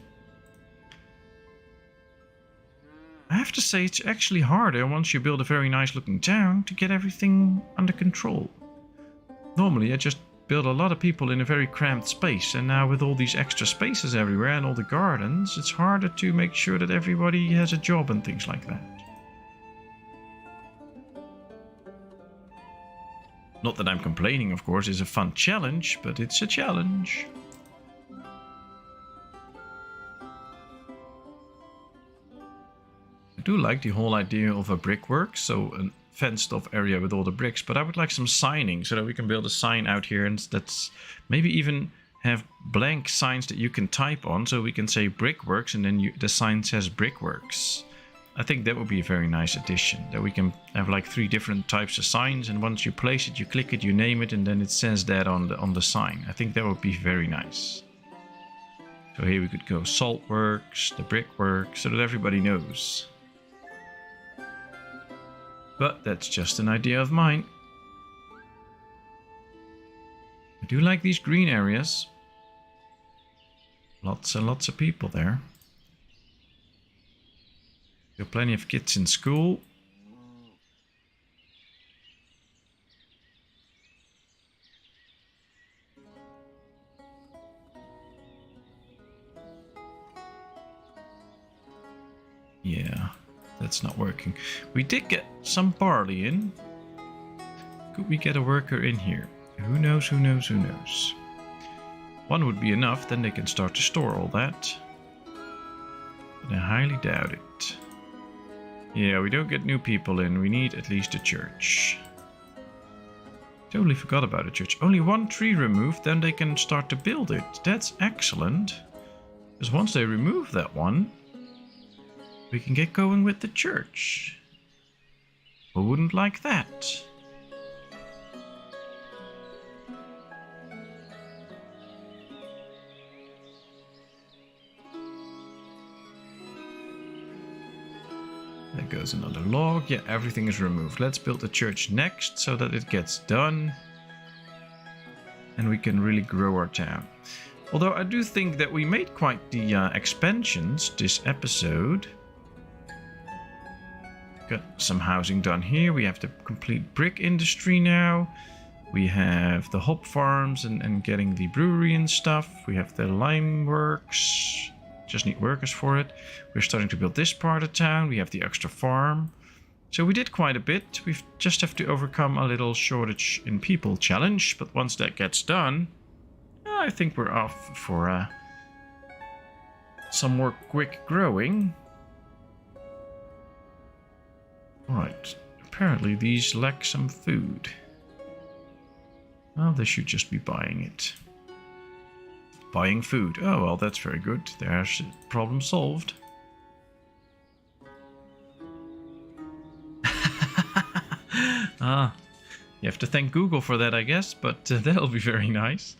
A: I have to say it's actually harder once you build a very nice looking town to get everything under control. Normally I just build a lot of people in a very cramped space, and now with all these extra spaces everywhere and all the gardens, it's harder to make sure that everybody has a job and things like that. Not that I'm complaining, of course, it's a fun challenge, but it's a challenge. I do like the whole idea of a brickwork, so a fenced off area with all the bricks, but I would like some signing so that we can build a sign out here, and that's maybe even have blank signs that you can type on, so we can say brickworks and then the sign says brickworks. I think that would be a very nice addition, that we can have like 3 different types of signs, and once you place it, you click it, you name it, and then it says that on the sign. I think that would be very nice. So here we could go saltworks, the brickworks, so that everybody knows. But that's just an idea of mine. I do like these green areas. Lots and lots of people there. Got plenty of kids in school. Yeah, that's not working. We did get some barley in. Could we get a worker in here? Who knows, who knows, who knows. 1 would be enough, then they can start to store all that. But I highly doubt it. Yeah, we don't get new people in. We need at least a church. Totally forgot about a church. Only 1 tree removed, then they can start to build it. That's excellent. Because once they remove that one, we can get going with the church. Who wouldn't like that? goes another log. Yeah, everything is removed. Let's build the church next so that it gets done. And we can really grow our town. Although I do think that we made quite the expansions this episode. Got some housing done here. We have the complete brick industry now. We have the hop farms and getting the brewery and stuff. We have the lime works. Just need workers for it. We're starting to build this part of town. We have the extra farm. So we did quite a bit. We just have to overcome a little shortage in people challenge. But once that gets done, I think we're off for some more quick growing. Alright, apparently these lack some food. Well, they should just be buying it. Buying food. Oh, well, that's very good. There's problem solved. You have to thank Google for that, I guess, but that'll be very nice.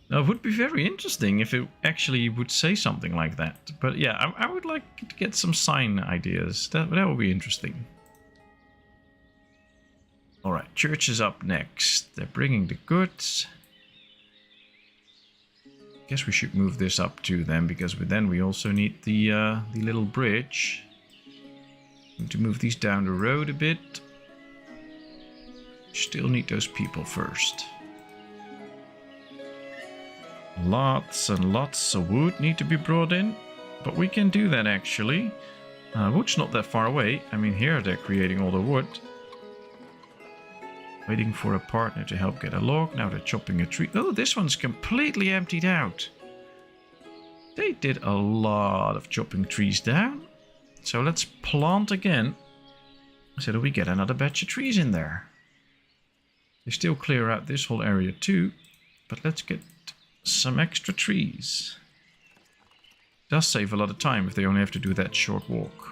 A: It would be very interesting if it actually would say something like that. But yeah, I would like to get some sign ideas. That would be interesting. Alright, church is up next. They're bringing the goods. Guess we should move this up to them, because then we also need the little bridge. Need to move these down the road a bit. Still need those people first. Lots and lots of wood need to be brought in, but we can do that actually. Wood's not that far away. I mean, here they're creating all the wood. Waiting for a partner to help get a log. Now they're chopping a tree. Oh, this one's completely emptied out. They did a lot of chopping trees down. So let's plant again, so that we get another batch of trees in there. They still clear out this whole area too, but let's get some extra trees. Does save a lot of time if they only have to do that short walk.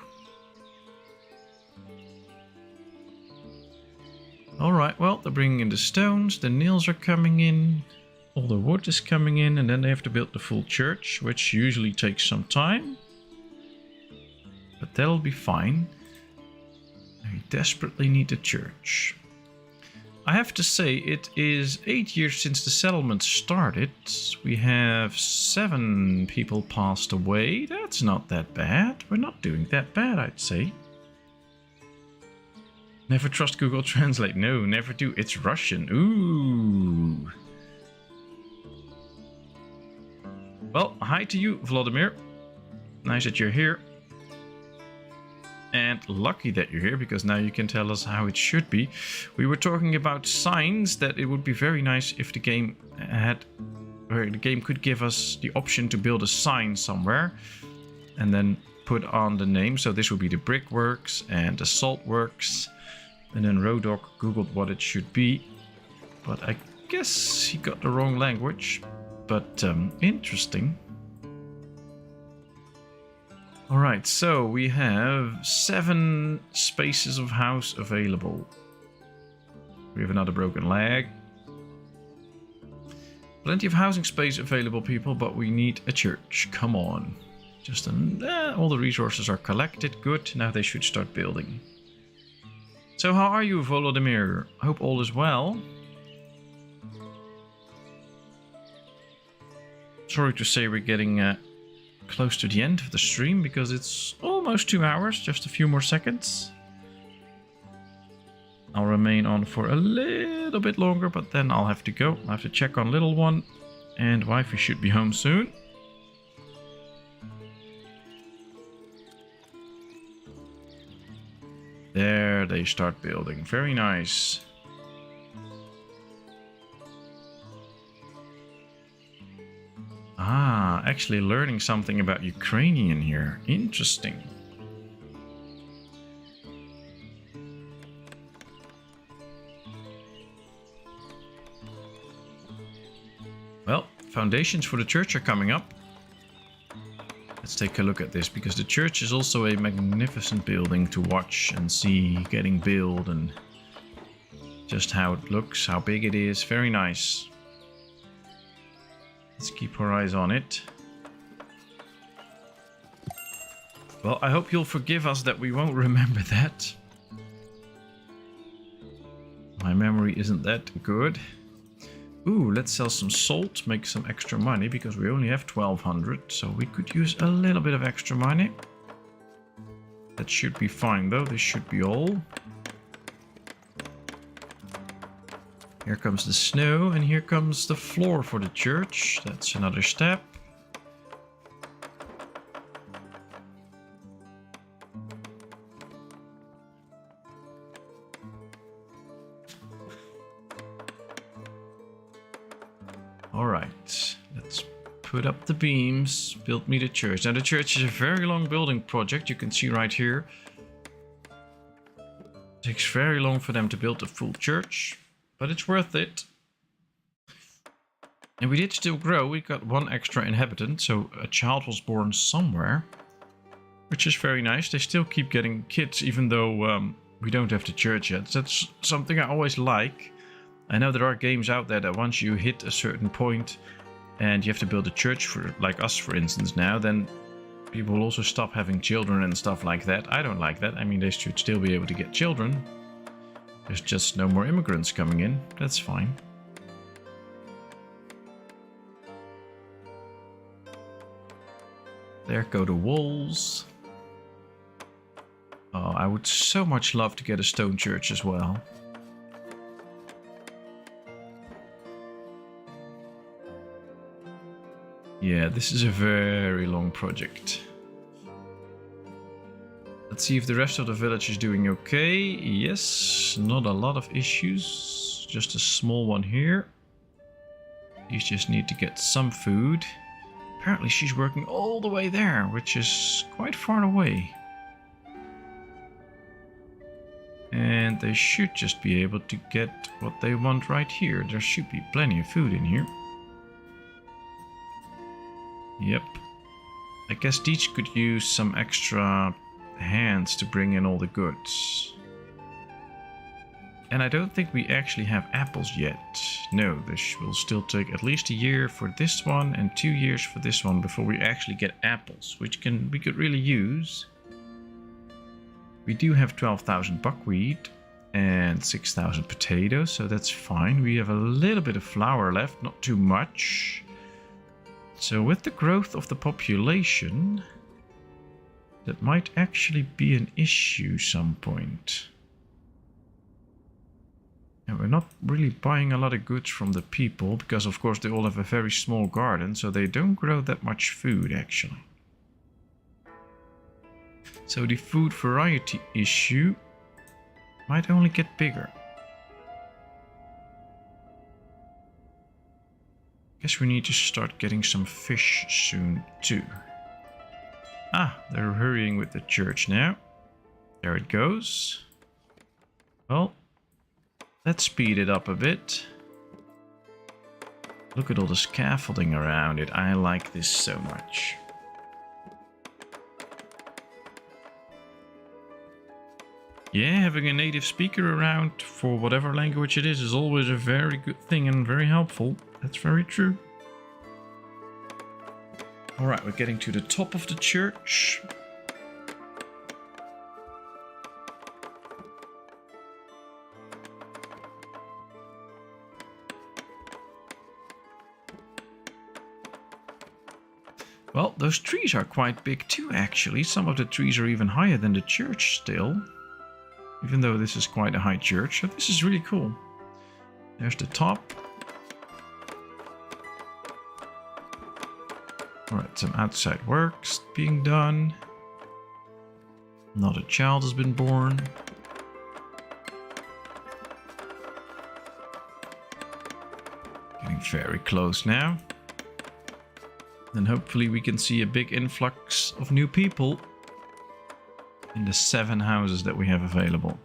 A: Alright, well, they're bringing in the stones, the nails are coming in, all the wood is coming in, and then they have to build the full church, which usually takes some time. But that'll be fine. We desperately need a church. I have to say, it is 8 years since the settlement started. We have 7 people passed away. That's not that bad. We're not doing that bad, I'd say. Never trust Google Translate. No, never do. It's Russian. Ooh. Well, hi to you, Vladimir. Nice that you're here. And lucky that you're here, because now you can tell us how it should be. We were talking about signs, that it would be very nice if the game had, or the game could give us the option to build a sign somewhere and then put on the name. So this would be the brickworks and the salt works. And then Rodok googled what it should be, but I guess he got the wrong language. But interesting. Alright, so we have 7 spaces of house available. We have another broken leg. Plenty of housing space available, people, but we need a church. Come on. Just all the resources are collected. Good, now they should start building. So how are you, Volodymyr? Hope all is well. Sorry to say we're getting close to the end of the stream, because it's almost 2 hours, just a few more seconds. I'll remain on for a little bit longer, but then I'll have to go. I'll have to check on little one, and wifey should be home soon. There they start building. Very nice. Ah, actually learning something about Ukrainian here. Interesting. Well, foundations for the church are coming up. Let's take a look at this, because the church is also a magnificent building to watch and see getting built, and just how it looks, how big it is. Very nice. Let's keep our eyes on it. Well, I hope you'll forgive us that we won't remember that. My memory isn't that good. Ooh, let's sell some salt, make some extra money, because we only have 1200, so we could use a little bit of extra money. That should be fine though, this should be all. Here comes the snow, and here comes the floor for the church. That's another step. Alright, let's put up the beams, build me the church. Now the church is a very long building project, you can see right here. It takes very long for them to build a full church, but it's worth it. And we did still grow, we got one extra inhabitant, so a child was born somewhere. Which is very nice, they still keep getting kids even though we don't have the church yet. That's something I always like. I know there are games out there that once you hit a certain point and you have to build a church for, like us for instance now, then people will also stop having children and stuff like that. I don't like that. I mean, they should still be able to get children. There's just no more immigrants coming in. That's fine. There go the walls. Oh, I would so much love to get a stone church as well. Yeah, this is a very long project. Let's see if the rest of the village is doing okay. Yes, not a lot of issues. Just a small one here. These just need to get some food. Apparently she's working all the way there, which is quite far away. And they should just be able to get what they want right here. There should be plenty of food in here. Yep. I guess these could use some extra hands to bring in all the goods. And I don't think we actually have apples yet. No, this will still take at least a year for this one and 2 years for this one before we actually get apples, which we could really use. We do have 12,000 buckwheat and 6,000 potatoes, so that's fine. We have a little bit of flour left, not too much. So with the growth of the population, that might actually be an issue some point. And we're not really buying a lot of goods from the people, because of course they all have a very small garden, so they don't grow that much food actually. So the food variety issue might only get bigger. Guess we need to start getting some fish soon too. Ah, they're hurrying with the church now. There it goes. Well, let's speed it up a bit. Look at all the scaffolding around it. I like this so much. Yeah, having a native speaker around for whatever language it is always a very good thing and very helpful. That's very true. Alright, we're getting to the top of the church. Well, those trees are quite big too, actually. Some of the trees are even higher than the church still. Even though this is quite a high church. So this is really cool. There's the top. Alright, some outside works being done. Not a child has been born. Getting very close now. Then hopefully we can see a big influx of new people in the 7 houses that we have available.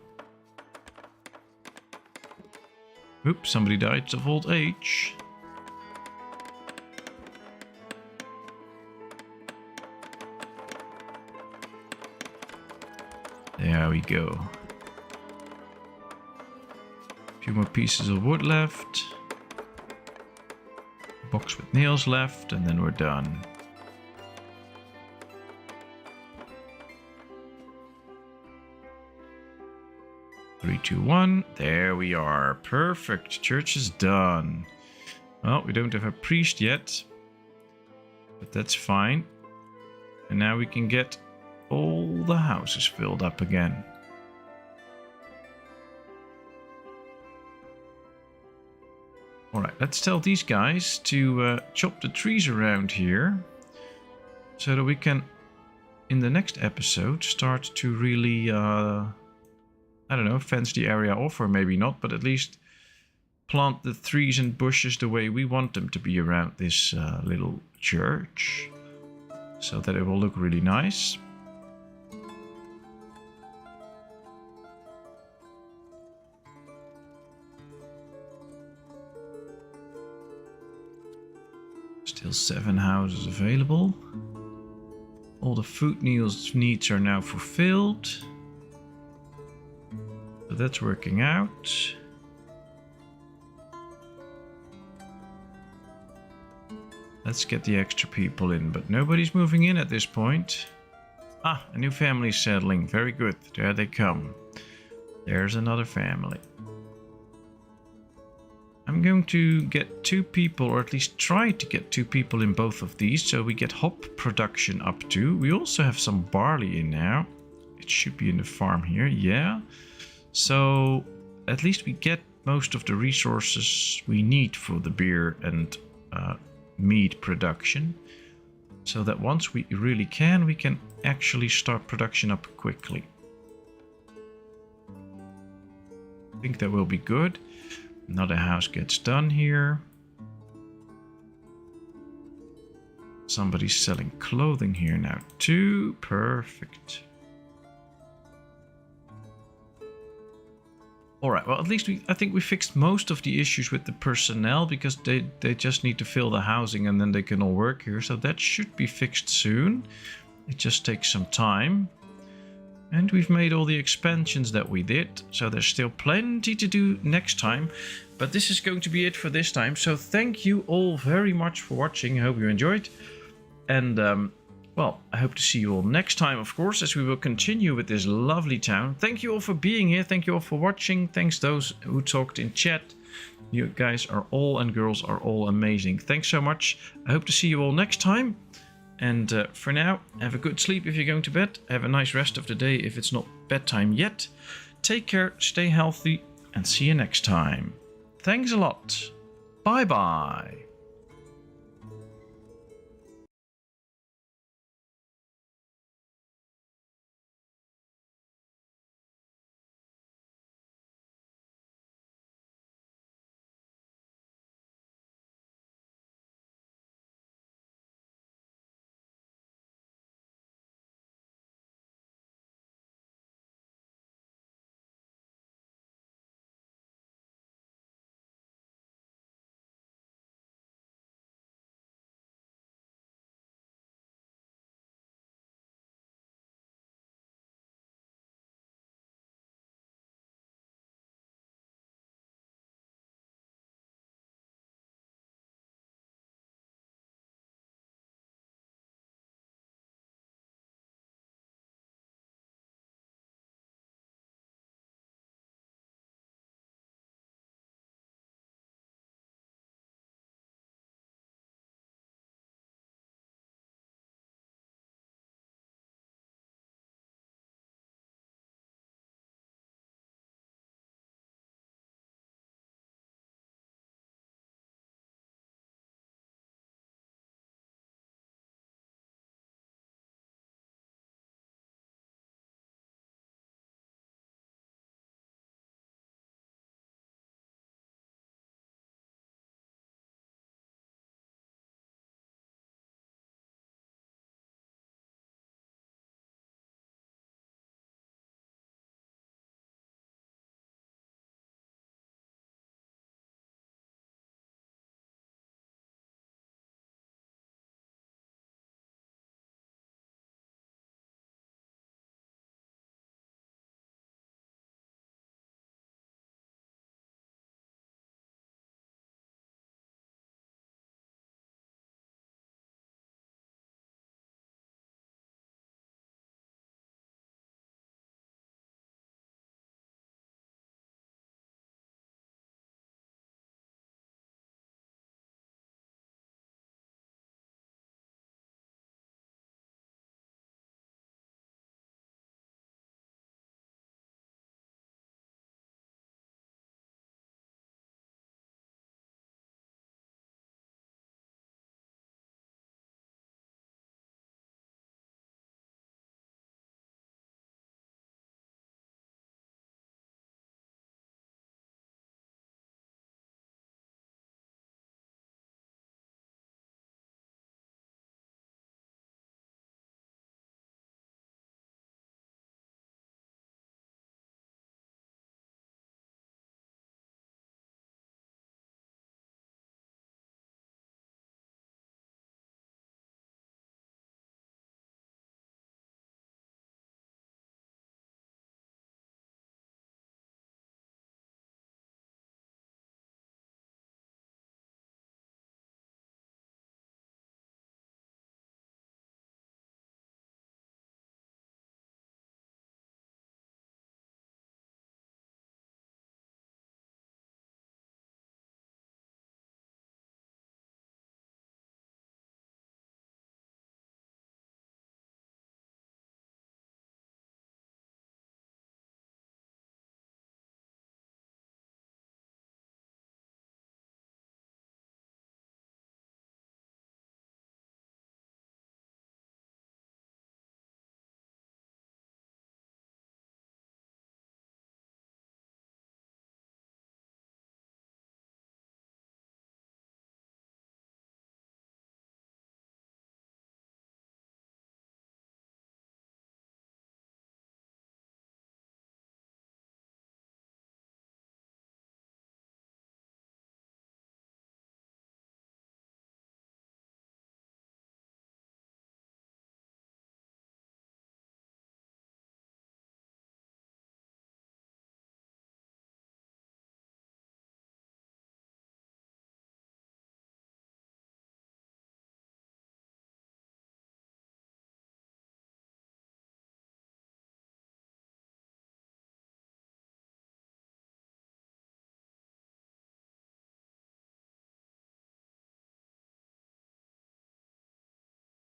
A: Oops, somebody died of old age. There we go. A few more pieces of wood left. A box with nails left, and then we're done. 3, 2, 1. There we are. Perfect. Church is done. Well, we don't have a priest yet, but that's fine. And now we can get all the houses filled up again. Alright, let's tell these guys to chop the trees around here, so that we can, in the next episode, start to really, I don't know, fence the area off, or maybe not, but at least plant the trees and bushes the way we want them to be around this little church, so that it will look really nice. Still 7 houses available. All the food needs are now fulfilled. So that's working out. Let's get the extra people in, but nobody's moving in at this point. Ah, a new family settling. Very good. There they come. There's another family. I'm going to get 2 people, or at least try to get 2 people in both of these, so we get hop production up too. We also have some barley in now. It should be in the farm here, yeah. So at least we get most of the resources we need for the beer and mead production, so that once we really can, we can actually start production up quickly. I think that will be good. Another house gets done here. Somebody's selling clothing here now too. Perfect. Alright, well, at least I think we fixed most of the issues with the personnel, because they just need to fill the housing and then they can all work here. So that should be fixed soon. It just takes some time. And we've made all the expansions that we did, so there's still plenty to do next time. But this is going to be it for this time. So thank you all very much for watching. I hope you enjoyed. And, well, I hope to see you all next time, of course, as we will continue with this lovely town. Thank you all for being here. Thank you all for watching. Thanks those who talked in chat. You guys are all, and girls are all, amazing. Thanks so much. I hope to see you all next time. And for now, have a good sleep if you're going to bed. Have a nice rest of the day if it's not bedtime yet. Take care, stay healthy, and see you next time. Thanks a lot. Bye-bye.